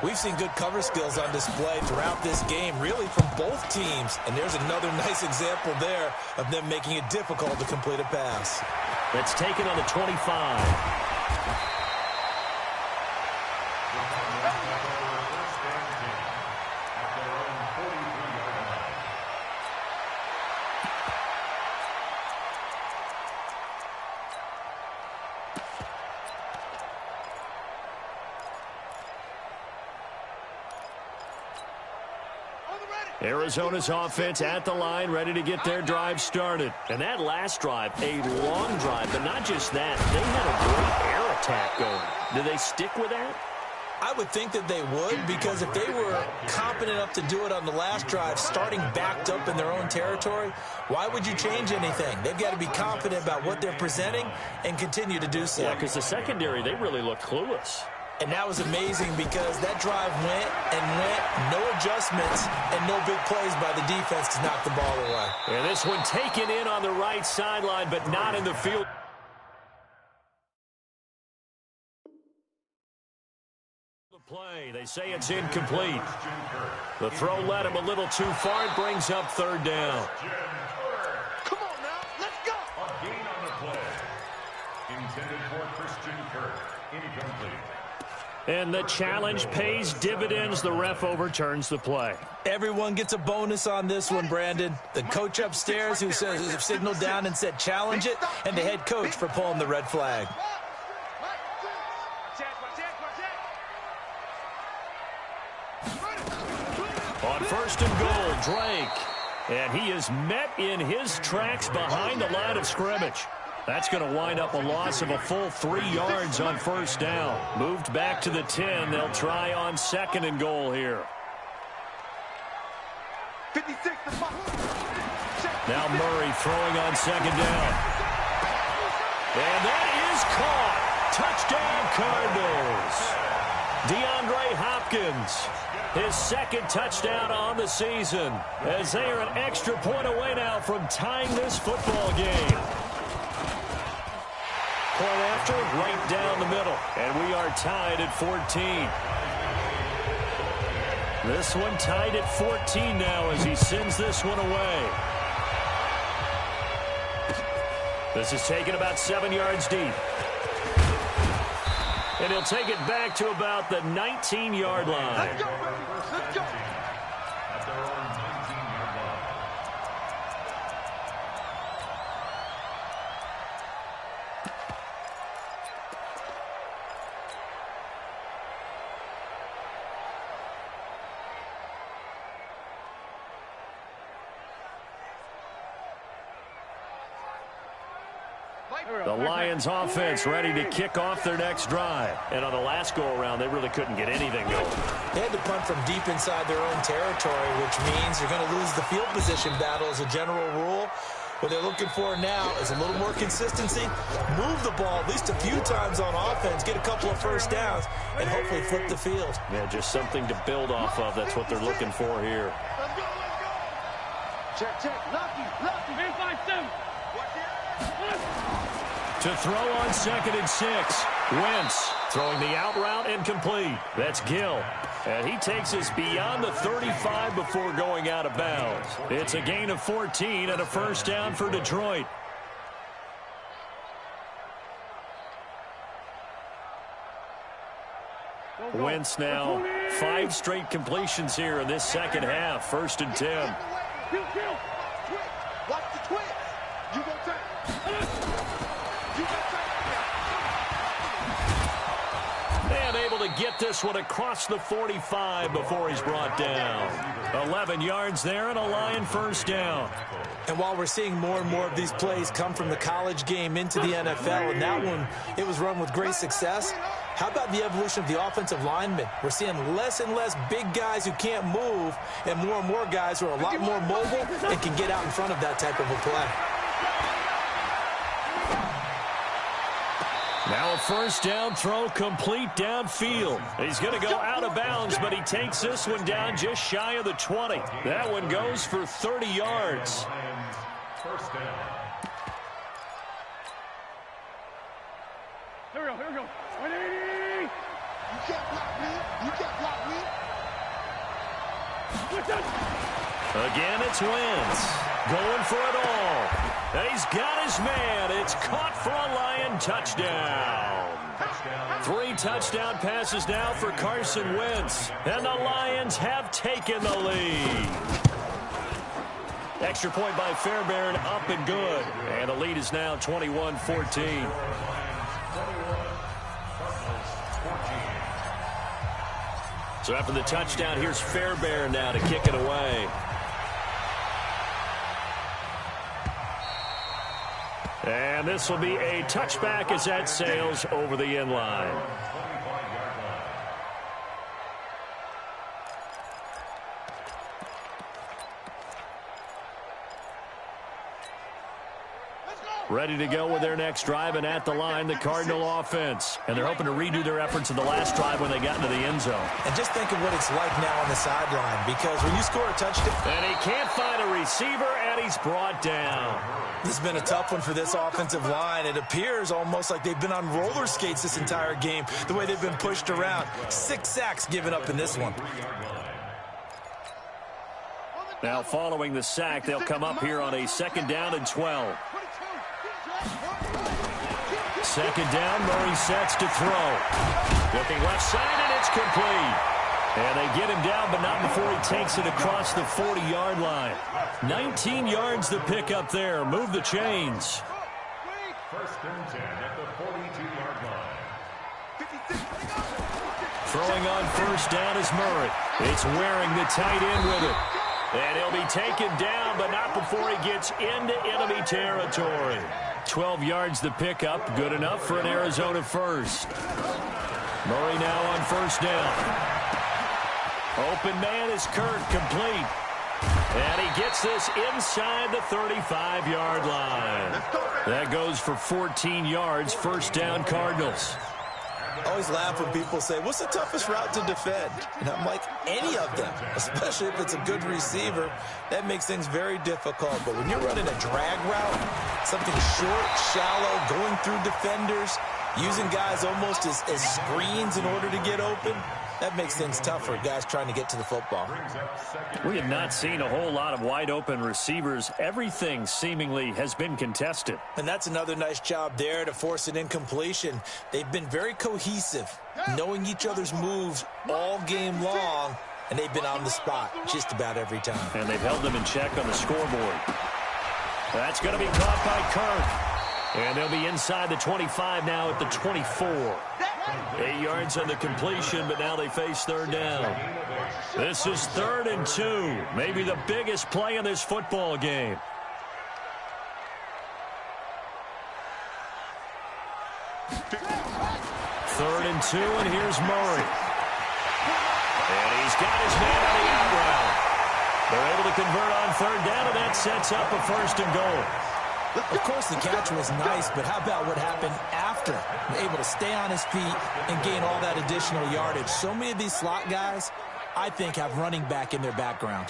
We've seen good cover skills on display throughout this game, really from both teams. And there's another nice example there of them making it difficult to complete a pass. That's taken on the 25. Arizona's offense at the line, ready to get their drive started. And that last drive, a long drive, but not just that. They had a great air attack going. Do they stick with that? I would think that they would, because if they were competent enough to do it on the last drive, starting backed up in their own territory, why would you change anything? They've got to be confident about what they're presenting and continue to do so. Yeah, because the secondary, they really look clueless. And that was amazing because that drive went and went, no adjustments, and no big plays by the defense to knock the ball away. And this one taken in on the right sideline, but not in the field. The play, they say it's incomplete. The throw led him a little too far. It brings up 3rd down. Come on now, let's go. A gain on the play. Intended for Christian Kirk. Incomplete. And the challenge pays dividends. The ref overturns the play. Everyone gets a bonus on this one, Brandon. The coach upstairs who signaled down and said challenge it, and the head coach for pulling the red flag. On 1st and goal, Drake. And he is met in his tracks behind the line of scrimmage. That's going to wind up a loss of a full 3 yards on 1st down. Moved back to the 10. They'll try on 2nd and goal here. 56 to 5. Now Murray throwing on 2nd down. And that is caught. Touchdown Cardinals. DeAndre Hopkins, his 2nd touchdown on the season, as they are an extra point away now from tying this football game. Point after, right down the middle. And we are tied at 14. This one tied at 14 now as he sends this one away. This is taken about 7 yards deep. And he'll take it back to about the 19-yard line. Let's go, baby. Let's go. At their own 19-yard line. The Lions offense ready to kick off their next drive. And on the last go-around, they really couldn't get anything going. They had to punt from deep inside their own territory, which means you're going to lose the field position battle as a general rule. What they're looking for now is a little more consistency, move the ball at least a few times on offense, get a couple of first downs, and hopefully flip the field. Yeah, just something to build off of. That's what they're looking for here. Let's go, let's go. Check, check. Lucky, lucky. Man, 5-7. To throw on 2nd and 6. Wentz throwing the out route incomplete. That's Gill. And he takes us beyond the 35 before going out of bounds. It's a gain of 14 and a first down for Detroit. Wentz now 5 straight completions here in this second half. 1st and 10. Watch the twist. You go take. And able to get this one across the 45 before he's brought down. 11 yards there and a Lion first down. And while we're seeing more and more of these plays come from the college game into the NFL, and that one, it was run with great success, how about the evolution of the offensive linemen? We're seeing less and less big guys who can't move and more guys who are a lot more mobile and can get out in front of that type of a play. Now a first down throw complete downfield. He's going to go out of bounds, but he takes this one down just shy of the 20. That one goes for 30 yards. First down. Here we go, here we go. 180! You can't block me. You can't block me. Again, it's Wentz going for it all. And he's got his man. It's caught for a Lion touchdown. 3 touchdown passes now for Carson Wentz. And the Lions have taken the lead. Extra point by Fairbairn, up and good. And the lead is now 21-14. So after the touchdown, here's Fairbairn now to kick it away. And this will be a touchback as that sails over the end line. Ready to go with their next drive, and at the line, the Cardinal offense. And they're hoping to redo their efforts in the last drive when they got into the end zone. And just think of what it's like now on the sideline, because when you score a touchdown... And he can't find a receiver, and he's brought down. This has been a tough one for this offensive line. It appears almost like they've been on roller skates this entire game, the way they've been pushed around. 6 sacks given up in this one. Now following the sack, they'll come up here on a 2nd down and 12. 2nd down, Murray sets to throw. Looking left side, and it's complete. And they get him down, but not before he takes it across the 40-yard line. 19 yards to pick up there. Move the chains. 1st and 10 at the 42-yard line. Throwing on 1st down is Murray. It's wearing the tight end with it. And he'll be taken down, but not before he gets into enemy territory. 12 yards to pick up. Good enough for an Arizona first. Murray now on 1st down. Open man is Kirk, complete. And he gets this inside the 35-yard line. That goes for 14 yards. 1st down, Cardinals. I always laugh when people say, what's the toughest route to defend? And I'm like, any of them, especially if it's a good receiver. That makes things very difficult. But when you're running a drag route, something short, shallow, going through defenders, using guys almost as screens in order to get open, that makes things tough for guys trying to get to the football. We have not seen a whole lot of wide-open receivers. Everything seemingly has been contested. And that's another nice job there to force an incompletion. They've been very cohesive, knowing each other's moves all game long, and they've been on the spot just about every time. And they've held them in check on the scoreboard. That's going to be caught by Kirk. And they'll be inside the 25 now at the 24. 8 yards on the completion, but now they face 3rd down. This is 3rd and 2. Maybe the biggest play in this football game. 3rd and 2, and here's Murray. And he's got his man on the out route. They're able to convert on 3rd down, and that sets up a 1st and goal. Of course, the catch was nice, but how about what happened after? Able to stay on his feet and gain all that additional yardage. So many of these slot guys, I think, have running back in their background.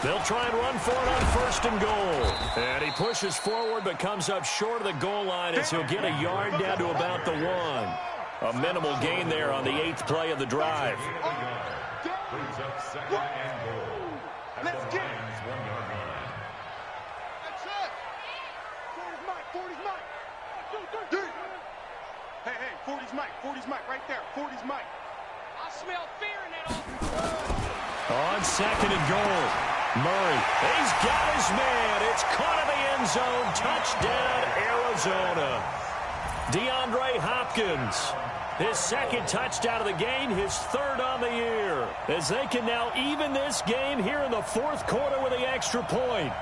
They'll try and run for it on 1st and goal. And he pushes forward but comes up short of the goal line as he'll get a yard down to about the 1. A minimal gain there on the 8th play of the drive. Brings up 2nd and goal. Let's get it. 1-yard line. That's it. 40's Mike. 40's Mike. 1, 2, 3. Hey, 40's Mike. 40's Mike right there. 40's Mike. I smell fear in that offense. On 2nd and goal, Murray, he's got his man. It's caught in the end zone. Touchdown, Arizona. DeAndre Hopkins, his 2nd touchdown of the game, his 3rd on the year, as they can now even this game here in the 4th quarter with the extra point.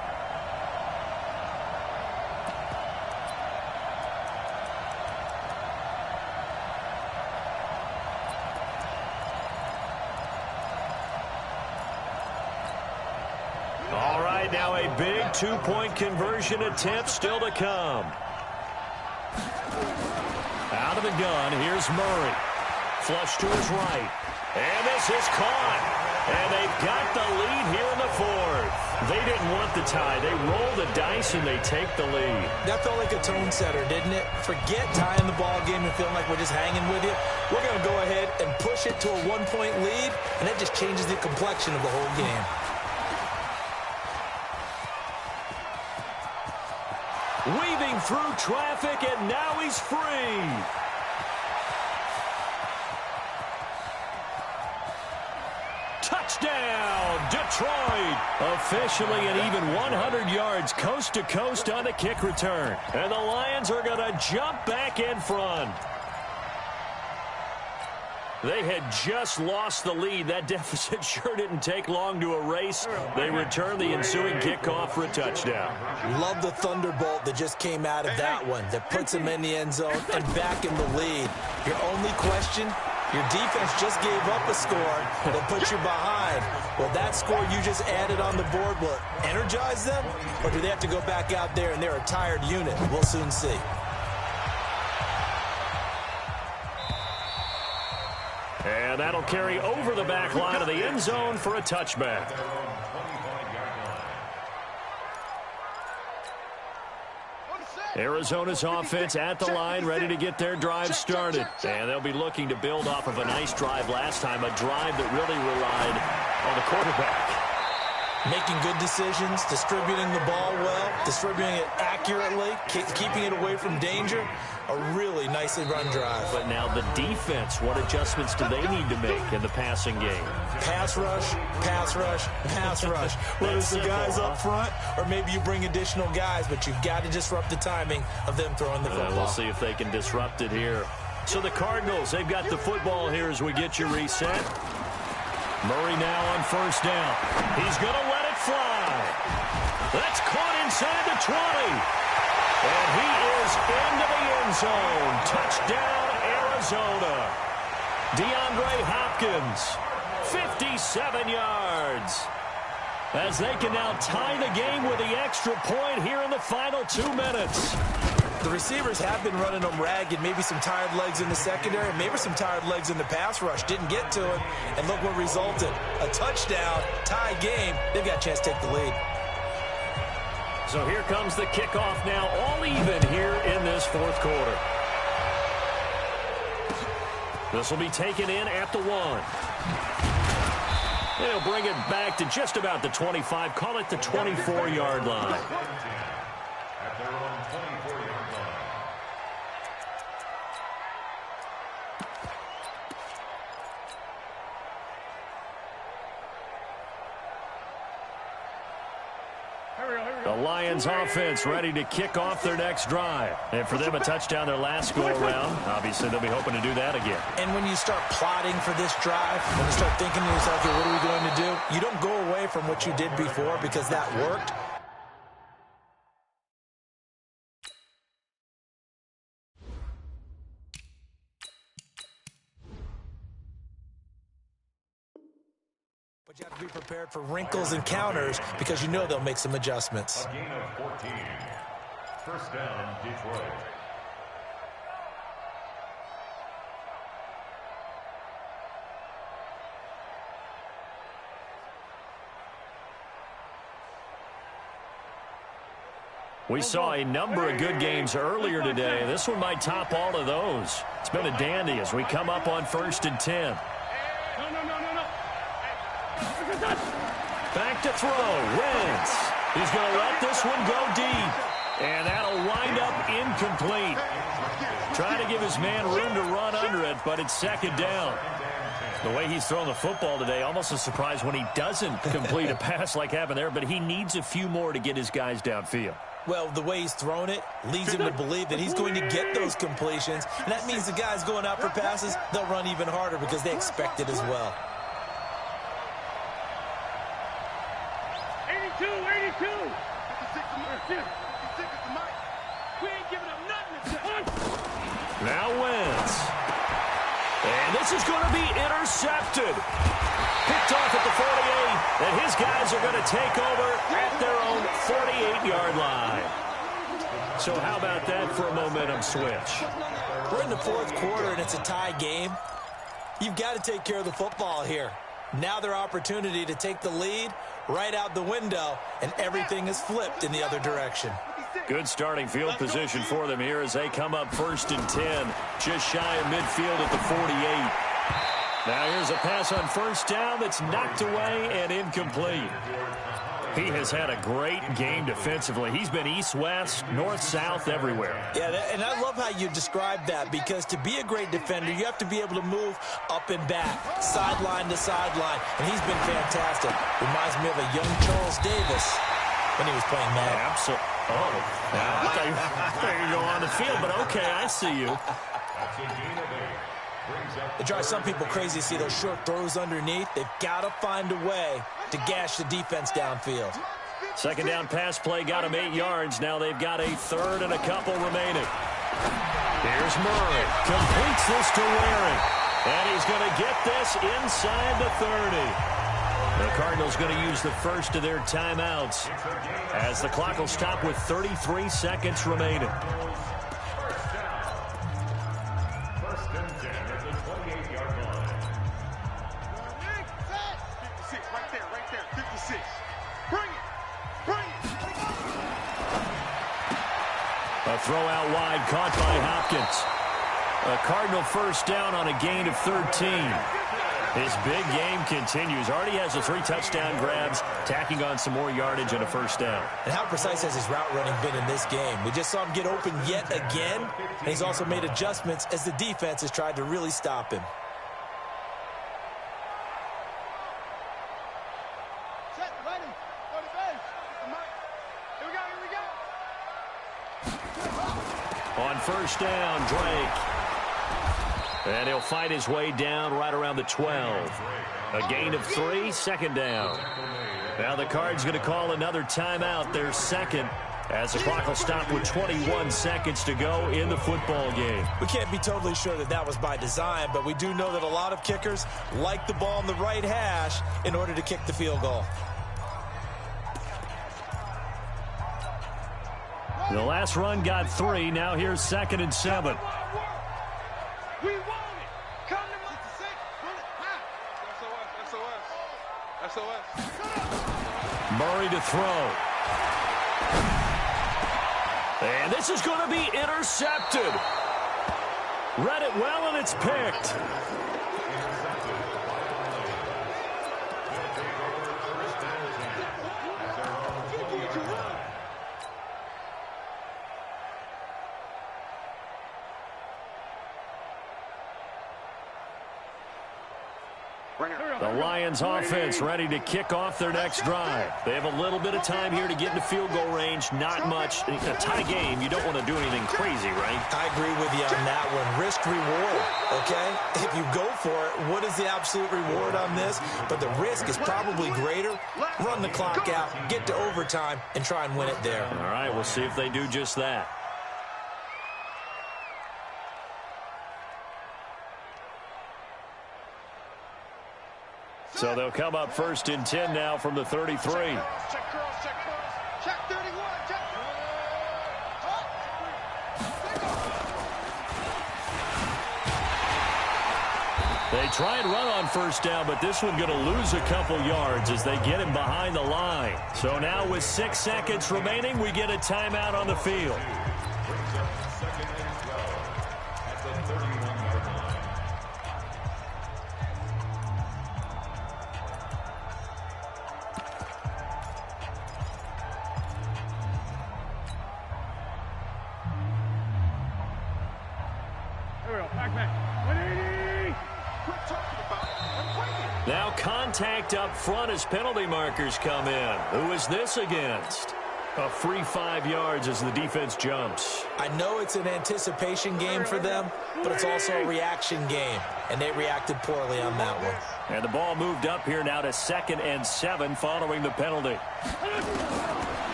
All right, now a big 2-point conversion attempt still to come. Out of the gun, here's Murray. Flush to his right. And this is caught. And they've got the lead here in the 4th. They didn't want the tie. They roll the dice and they take the lead. That felt like a tone setter, didn't it? Forget tying the ball game and feeling like we're just hanging with you. We're going to go ahead and push it to a 1-point lead, and that just changes the complexion of the whole game. Weaving through traffic, and now he's free. Touchdown, Detroit. Officially an even 100 yards coast to coast on the kick return. And the Lions are going to jump back in front. They had just lost the lead. That deficit sure didn't take long to erase. They return the ensuing kickoff for a touchdown. Love the thunderbolt that just came out of that one, that puts them in the end zone and back in the lead. Your only question, your defense just gave up a score that put you behind. Well, that score you just added on the board will energize them, or do they have to go back out there and they're a tired unit? We'll soon see. And that'll carry over the back line of the end zone for a touchback. Arizona's offense at the line, ready to get their drive started. And they'll be looking to build off of a nice drive last time, a drive that really relied on the quarterback. Making good decisions, distributing the ball well, distributing it accurately, keeping it away from danger. A really nicely run drive. But now the defense, what adjustments do they need to make in the passing game? Pass rush, pass rush, pass rush. Whether it's the guys up front or maybe you bring additional guys, but you've got to disrupt the timing of them throwing the football. We'll see if they can disrupt it here. So the Cardinals, they've got the football here as we get you reset. Murray now on 1st down. He's going to let it fly. That's caught inside the 20. And he is into the end zone. Touchdown, Arizona. DeAndre Hopkins, 57 yards. As they can now tie the game with the extra point here in the final 2 minutes. The receivers have been running them ragged. Maybe some tired legs in the secondary, maybe some tired legs in the pass rush. Didn't get to him, and look what resulted. A touchdown, tie game. They've got a chance to take the lead. So here comes the kickoff now, all even here in this 4th quarter. This will be taken in at the 1. They'll bring it back to just about the 25, call it the 24-yard line. At their own 24-yard line. The Lions offense ready to kick off their next drive. And for them, a touchdown their last go-around. Obviously, they'll be hoping to do that again. And when you start plotting for this drive, when you start thinking to yourself, okay, what are we going to do? You don't go away from what you did before because that worked. have to be prepared for wrinkles and counters because you know they'll make some adjustments. A gain of 14. First down, Detroit. We saw a number of good games earlier today. This one might top all of those. It's been a dandy as we come up on 1st and 10. No. Back to throw. Wentz. He's going to let this one go deep. And that'll wind up incomplete. Trying to give his man room to run under it, but it's 2nd down. The way he's thrown the football today, almost a surprise when he doesn't complete a pass like happened there, but he needs a few more to get his guys downfield. Well, the way he's thrown it leads him to believe that he's going to get those completions. And that means the guys going out for passes, they'll run even harder because they expect it as well. 82. 56 is the mic. We ain't giving up nothing. Now Wentz. And this is going to be intercepted. Picked off at the 48, and his guys are going to take over at their own 48-yard line. So how about that for a momentum switch? We're in the 4th quarter, and it's a tie game. You've got to take care of the football here. Now their opportunity to take the lead right out the window, and everything is flipped in the other direction. Good starting field position for them here as they come up 1st and 10, just shy of midfield at the 48. Now here's a pass on 1st down that's knocked away and incomplete. He has had a great game defensively. He's been east-west, north-south, everywhere. Yeah, and I love how you describe that because to be a great defender, you have to be able to move up and back, sideline to sideline, and he's been fantastic. Reminds me of a young Charles Davis when he was playing Madden. Absolutely. Oh, now, there you go on the field, but okay, I see you. It drives some people crazy to see those short throws underneath. They've got to find a way to gash the defense downfield. 2nd down pass play got him 8 yards. Now they've got a 3rd and a couple remaining. Here's Murray. Completes this to Waring. And he's going to get this inside the 30. The Cardinals going to use the first of their timeouts as the clock will stop with 33 seconds remaining. A throw out wide caught by Hopkins. A Cardinal 1st down on a gain of 13. His big game continues. Already has the 3 touchdown grabs, tacking on some more yardage and a 1st down. And how precise has his route running been in this game? We just saw him get open yet again, and he's also made adjustments as the defense has tried to really stop him. Set, ready, go to base. Here we go. On 1st down, Drake. And he'll fight his way down right around the 12. A gain of 3, 2nd down. Now the Cards going to call another timeout, their 2nd, as the clock will stop with 21 seconds to go in the football game. We can't be totally sure that that was by design, but we do know that a lot of kickers like the ball in the right hash in order to kick the field goal. The last run got 3. Now here's 2nd and 7. We want it. Come to my 66. SOS. Murray to throw. And this is going to be intercepted. Read it well, and it's picked. The Lions offense ready to kick off their next drive. They have a little bit of time here to get into field goal range. Not much. In a tie game, you don't want to do anything crazy, right? I agree with you on that one. Risk reward, okay? If you go for it, what is the absolute reward on this? But the risk is probably greater. Run the clock out, get to overtime, and try and win it there. All right, we'll see if they do just that. So they'll come up 1st and 10 now from the 33. Check girls, check girls. Check 31, check. They try and run on 1st down, but this one going to lose a couple yards as they get him behind the line. So now with 6 seconds remaining, we get a timeout on the field. Brings up 2nd and 12 at the 31-yard line. Here we go. Back man. 180. Quit talking about it and bring it. Now contact up front as penalty markers come in. Who is this against? A free 5 yards as the defense jumps. I know it's an anticipation game for them, but it's also a reaction game, and they reacted poorly on that one. And the ball moved up here now to 2nd and 7 following the penalty.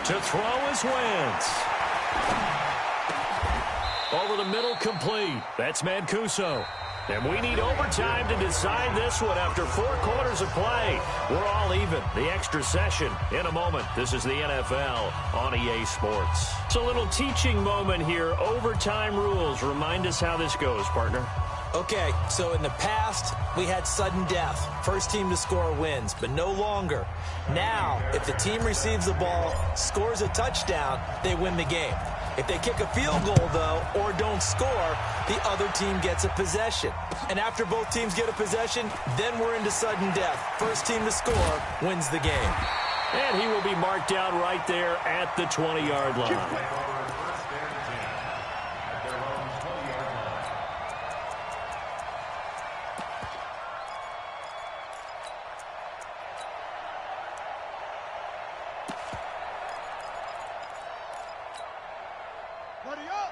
To throw is Wentz. Over the middle, complete. That's Mancuso. And we need overtime to decide this one after 4 quarters of play. We're all even. The extra session in a moment. This is the NFL on EA Sports. It's a little teaching moment here. Overtime rules. Remind us how this goes, partner. Okay, so in the past, we had sudden death. First team to score wins, but no longer. Now, if the team receives the ball, scores a touchdown, they win the game. If they kick a field goal, though, or don't score, the other team gets a possession. And after both teams get a possession, then we're into sudden death. First team to score wins the game. And he will be marked down right there at the 20-yard line.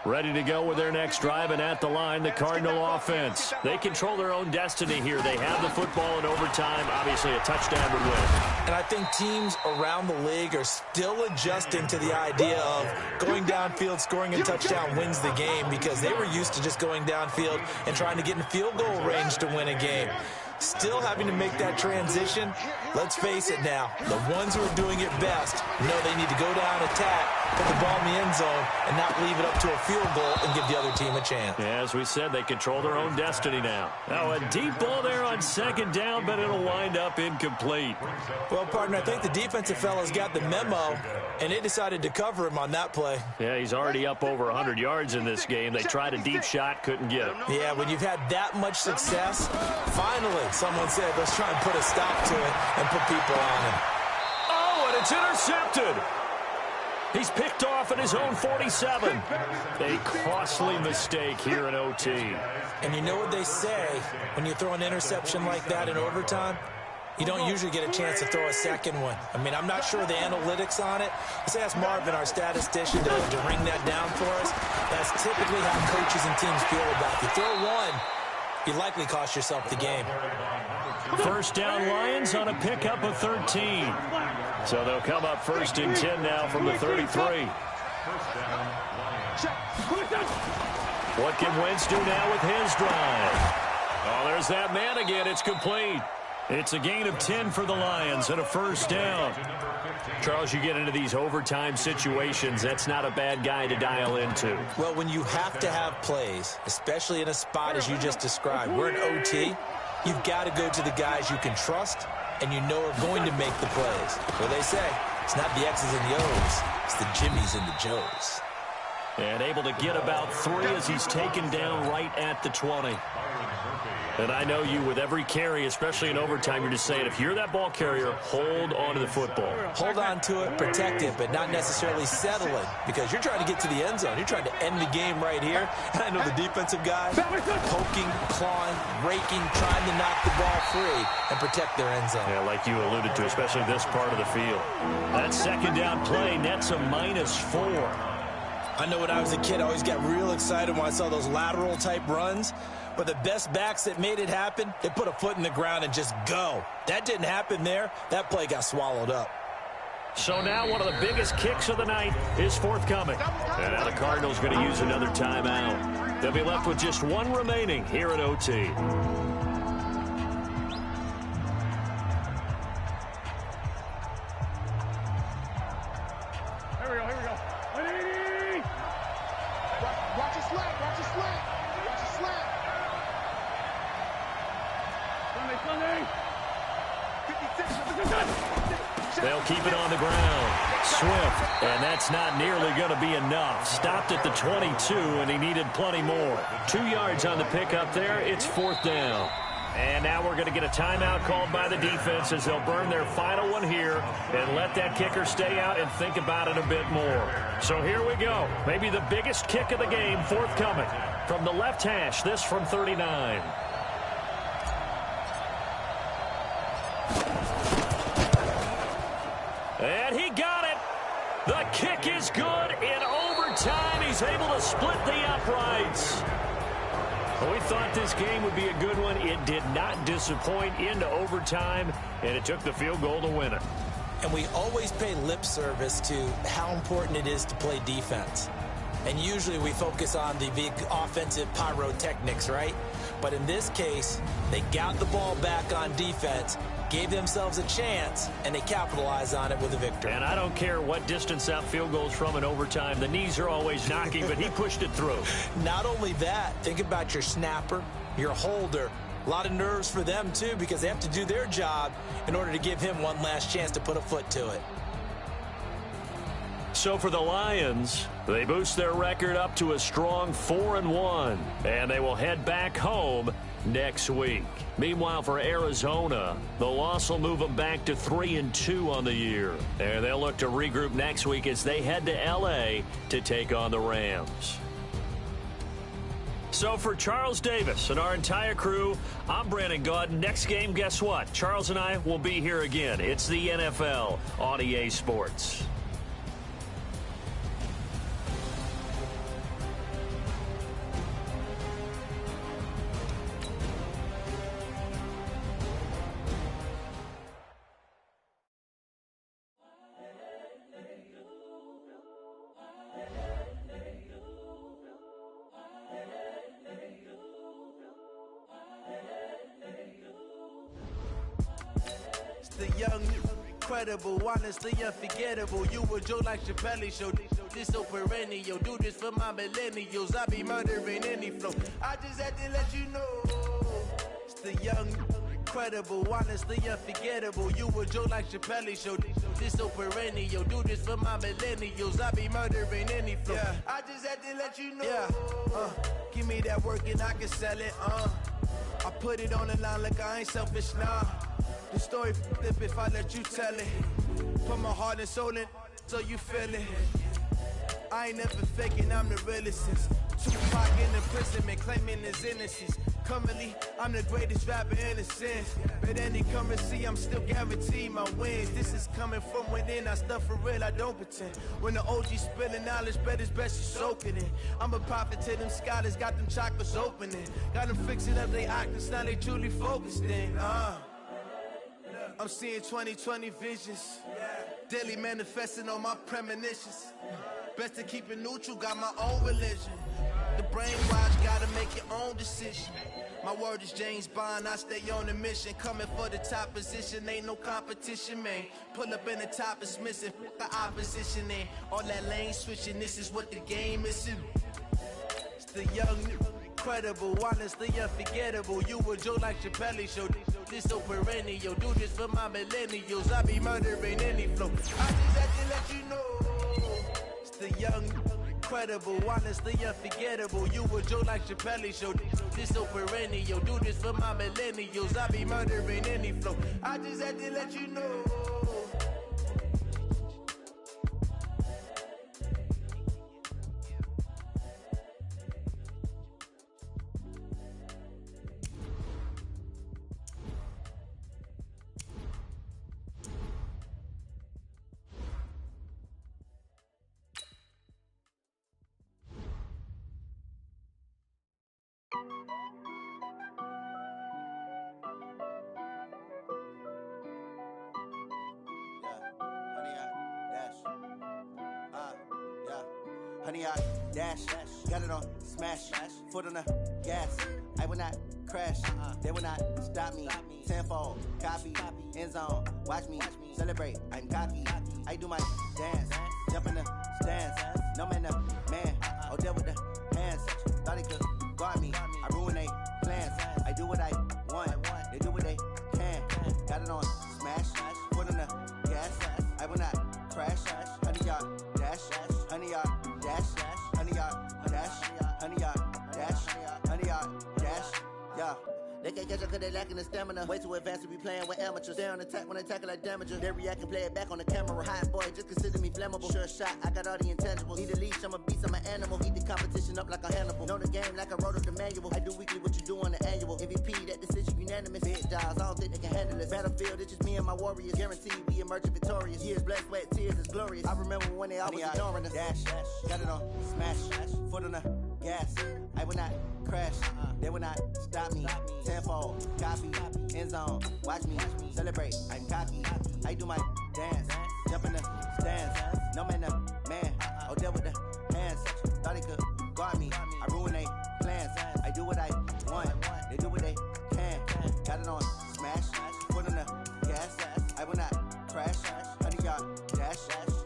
Ready to go with their next drive, and at the line, the Cardinal offense. They control their own destiny here. They have the football in overtime. Obviously, a touchdown would win. And I think teams around the league are still adjusting to the idea of going downfield, scoring a touchdown wins the game, because they were used to just going downfield and trying to get in field goal range to win a game. Still having to make that transition. Let's face it now, the ones who are doing it best know they need to go down, attack, put the ball in the end zone, and not leave it up to a field goal and give the other team a chance. Yeah, as we said, they control their own destiny now. Now a deep ball there on 2nd down, but it'll wind up incomplete. Well, partner, I think the defensive fellas got the memo, and they decided to cover him on that play. Yeah, he's already up over 100 yards in this game. They tried a deep shot, couldn't get it. Yeah, when you've had that much success, finally someone said, let's try and put a stop to it and put people on him. Oh, and it's intercepted. He's picked off at his own 47. A costly mistake here in OT. And you know what they say, when you throw an interception like that in overtime, you don't usually get a chance to throw a second one. I mean, I'm not sure the analytics on it. Let's ask Marvin, our statistician, to ring that down for us. That's typically how coaches and teams feel about it. If you throw one, you likely cost yourself the game. 1st down Lions on a pickup of 13. So they'll come up 1st and 10 now from the 33. What can Wentz do now with his drive? Oh, there's that man again. It's complete. It's a gain of 10 for the Lions and a 1st down. Charles, you get into these overtime situations, that's not a bad guy to dial into. Well, when you have to have plays, especially in a spot as you just described, we're in OT, you've got to go to the guys you can trust and you know are going to make the plays. Well, they say, it's not the X's and the O's, it's the Jimmies and the Joes. And able to get about 3 as he's taken down right at the 20. And I know you, with every carry, especially in overtime, you're just saying, if you're that ball carrier, hold on to the football. Hold on to it, protect it, but not necessarily settle it, because you're trying to get to the end zone. You're trying to end the game right here. And I know the defensive guys poking, clawing, raking, trying to knock the ball free and protect their end zone. Yeah, like you alluded to, especially this part of the field. That 2nd down play nets a -4. I know when I was a kid, I always got real excited when I saw those lateral-type runs. But the best backs that made it happen, they put a foot in the ground and just go. That didn't happen there. That play got swallowed up. So now one of the biggest kicks of the night is forthcoming. And now the Cardinals going to use another timeout. They'll be left with just 1 remaining here at OT. we go. 180. Watch your slant. Sunday. 56. They'll keep it on the ground. Swift, and that's not nearly going to be enough. Stopped at the 22, and he needed plenty more. 2 yards on the pickup there. It's 4th down. And now we're going to get a timeout called by the defense as they'll burn their final one here and let that kicker stay out and think about it a bit more. So here we go. Maybe the biggest kick of the game forthcoming. From the left hash, this from 39. And he got it. The kick is good. In overtime, he's able to split the uprights. We thought this game would be a good one. It did not disappoint into overtime, and it took the field goal to win it. And we always pay lip service to how important it is to play defense. And usually we focus on the big offensive pyrotechnics, right? But in this case, they got the ball back on defense, gave themselves a chance, and they capitalized on it with a victory. And I don't care what distance out field goals from in overtime. The knees are always knocking, but he pushed it through. Not only that, think about your snapper, your holder. A lot of nerves for them, too, because they have to do their job in order to give him one last chance to put a foot to it. So for the Lions, they boost their record up to a strong 4-1, and they will head back home next week. Meanwhile, for Arizona, the loss will move them back to 3-2 on the year. And they'll look to regroup next week as they head to L.A. to take on the Rams. So for Charles Davis and our entire crew, I'm Brandon Gaudin. Next game, guess what? Charles and I will be here again. It's the NFL on EA Sports. The young, incredible, honestly unforgettable. You a Joe like Chappelle show. This so perennial. Do this for my millennials. I be murdering any flow. I just had to let you know. It's the young, incredible, honestly unforgettable. You a Joe like Chappelle show. This so perennial. Do this for my millennials. I be murdering any flow. Yeah. I just had to let you know. Yeah. Give me that work and I can sell it. I put it on the line like I ain't selfish, nah. The story flip if I let you tell it. Put my heart and soul in so you feel it. I ain't never faking, I'm the realest since Tupac in imprisonment, claiming his innocence. Currently, I'm the greatest rapper in a sense. But any currency, I'm still guaranteed my wins. This is coming from within, I stuff for real, I don't pretend. When the OG spilling knowledge, bet it's best you soak it in. I'm a prophet to them scholars, got them chakras opening. Got them fixing up they octaves, now they truly focused in. I'm seeing 2020 visions. Daily manifesting on my premonitions. Best to keep it neutral, got my own religion. The brainwash, gotta make your own decision. My word is James Bond, I stay on a mission. Coming for the top position, ain't no competition, man. Pull up in the top is missing, the opposition in. All that lane switching, this is what the game is. It's the young, incredible, honestly unforgettable. You a Joe like Chappelle show. This so perennial. Do this for my millennials. I be murdering any flow. I just had to let you know. It's the young, incredible, honestly unforgettable. You a Joe like Chappelle show. This so perennial. Do this for my millennials. I be murdering any flow. I just had to let you know. Honey, I dash, got it on smash, foot on the gas. I will not crash. They will not stop me. Tenfold, copy, end zone. Watch me celebrate. I'm cocky. I do my dance, jump in the stands. No man, man. Oh, deal with the hands. Thought he could guard me. I ruin they plans. I do what I want. They do what they can. Got it on smash. Foot on the gas. I will not crash. 100-yard dash. 100-yard dash. 100-yard dash. 100-yard dash. 100-yard dash. Yeah. They can't catch up cause they lacking the stamina. Way too advanced to be playing with amateurs. Stay on attack when they tackle like damager. They react and play it back on the camera. Hot boy, just consider me flammable. Sure shot, I got all the intangibles. Need a leash, I'm a beast, I'm an animal. Eat the competition up like a Hannibal. Know the game like I wrote up the manual. I do weekly what you do on the annual. MVP, that decision unanimous. Big dials, I don't think they can handle it. Battlefield, it's just me and my warriors. Guaranteed we emerge victorious. Years, blood, sweat, tears, is glorious. I remember when they always ignoring us. Dash, got it on smash. Foot on the gas. I will not crash. They will not stop me. Tenfold, copy, end zone. Watch me celebrate. I'm cocky. I do my dance, jump in the stands. No man, man. Oh, deal with the hands. Thought he could guard me. I ruin they plans. I do what I want. They do what they can. Got it on smash. Foot on the gas. I will not crash. 100-yard dash.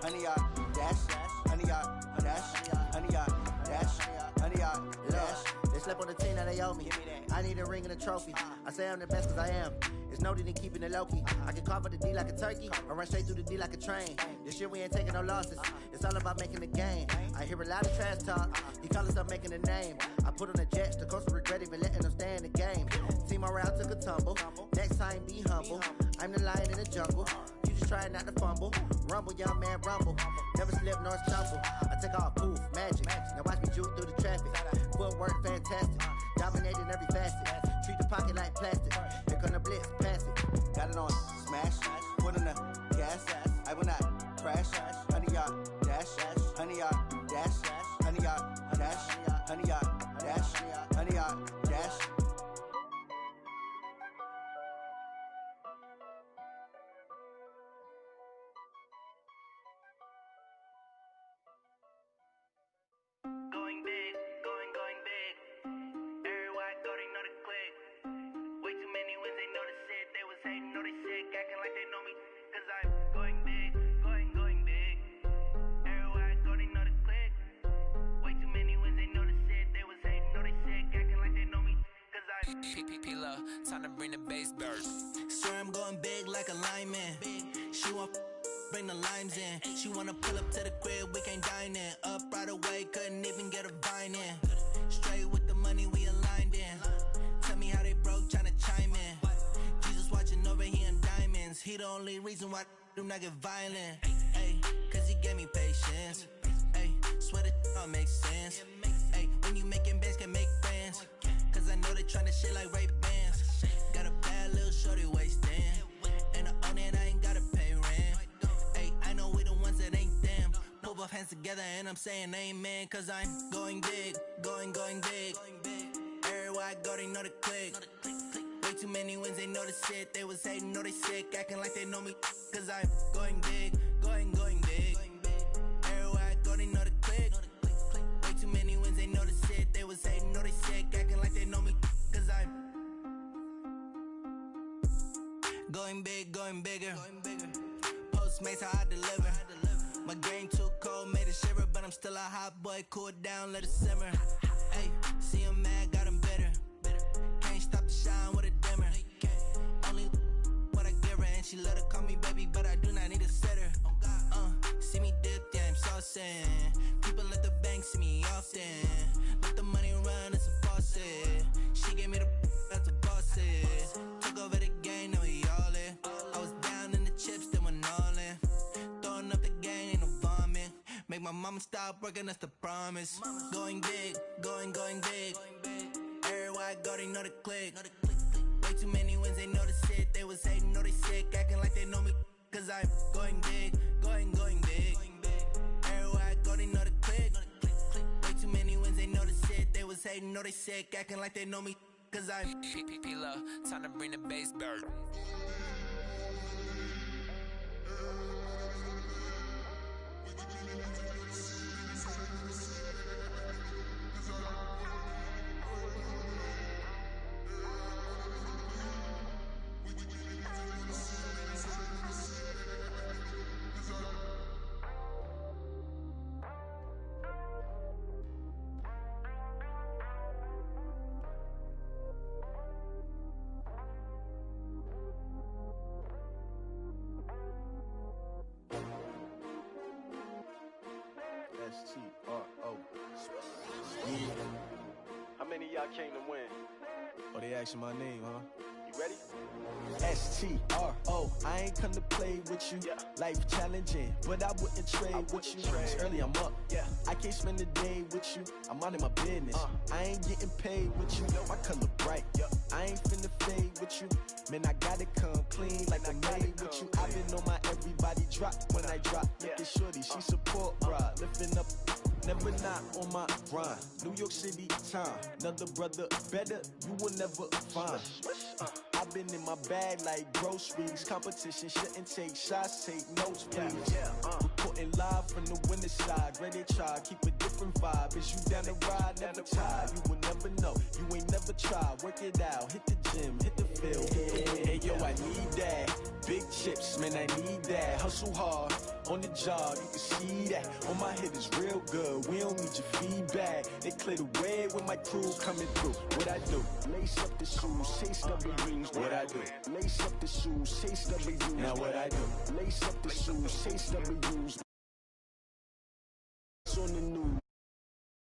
100-yard dash. 100-yard dash. 100-yard dash. 100-yard dash. They slept on the team that they owe me. I need a ring and a trophy. I say I'm the best cause I am. It's noted in keeping it low-key. I can carve up the D like a turkey or run straight through the D like a train. This year we ain't taking no losses. It's all about making the game. I hear a lot of trash talk. He call himself making a name. I put on the Jets. The coach will regret even letting them stay in the game. Team morale took a tumble. Next time be humble. I'm the lion in the jungle. You just try not to fumble. Rumble, young man, rumble. Never slip nor stumble. I take off, poof, magic. Now watch me juke through the traffic. Footwork fantastic. Dominating every facet. Treat the pocket like plastic. Here come the blitz, pass it. Got it on smash. Foot on the gas. I will not crash. 100-yard dash. 100-yard dash. 100-yard dash. 100-yard dash. 100-yard dash. Going big, going big. Everywhere I go, they know the click. Way too many wins, they know the shit. They was hating, know they sick, acting like they know me. Cause I'm going big, going big. Everywhere I go, they know the click. Way too many wins, they know the shit. They was hating, know they sick, acting like they know me. Cause I'm P-P-P-Lo, time to bring the bass burst. swear I'm going big like a lineman. She want bring the limes in. She wanna pull up to the crib, we can't dine in. Up right away, couldn't even get a vine in. Straight with the money, we aligned in. Tell me how they broke, tryna chime in. Jesus watching over here in diamonds. He the only reason why do not get violent. Ay, cause he gave me patience. Ay, swear that don't make sense. Ay, when you making bands, can make friends. Cause I know they tryna shit like Ray Bans. Got a bad little shorty wasting. And I own it, I ain't gotta pay rent. Ay, I know we the ones that ain't them. Pull both hands together and I'm saying amen. Cause I'm going big, going big. Everywhere I go, they know the click. Way too many wins, they know the shit. They was hating, know they sick, acting like they know me. Cause I'm going big, going big. Everywhere I go, they know the click. Way too many wins, they know the shit. They was hating, know they sick, acting like they know me. Cause I'm going big, going bigger. Postmates how I deliver. My game too cold, made it shiver, but I'm still a hot boy. Cool it down, let it simmer. Hey, see him mad, got him bitter. Can't stop the shine with a dimmer. Only what I give her, and she let her call me baby, but I do not need a sitter. See me dip, yeah, I'm saucing. People at the bank see me often. Let the money run, it's a faucet. She gave me the that's a boss it. Took over the game, now we all in. I was down in the chips, then went all in. Throwing up the game, ain't no vomit. Make my mama stop working, that's the promise. Going big, going big. Everywhere I go, they know the click. Way too many wins, they know the shit. They was hating, know they sick, acting like they know me. Cause I'm going big, going big. Everywhere I go, they know the click. Way too many wins, they know the shit. They was hating, know they sick, acting like they know me. Cause I'm P-P-P-Lo, time to bring the bass burst. S-T-R-O. Yeah. How many of y'all came to win? Oh, they asking my name, huh? You ready? S-T-R-O. I ain't come to play with you. Yeah. Life challenging, but I wouldn't trade with you. It's early, I'm up. Yeah. I can't spend the day with you. I'm out of my business. I ain't getting paid with you. My color bright. I ain't finna fade with you. Man, I gotta come clean like I made with you. I've been on my everybody drop when I drop. Look at shorty, she support, bruh. Lifting up, never not on my grind. New York City time, another brother better, you will never find. I've been in my bag like groceries. Competition shouldn't take shots, take notes, please. Reporting live from the winter side. Ready to try, keep a different vibe. Is you down the ride, never tired. You will never know, you ain't never tried. Work it out, hit the gym, hit the field. Hey, yo, I need that. Big chips, man, I need that. Hustle hard, on the job, you can see that. On my head is real good, we don't need your feedback. They clear the way when my crew coming through. What I do? Lace up the shoes, chase W's. What I do? Lace up the shoes, chase W's. Now what I do? Lace up the shoes, chase W's. On the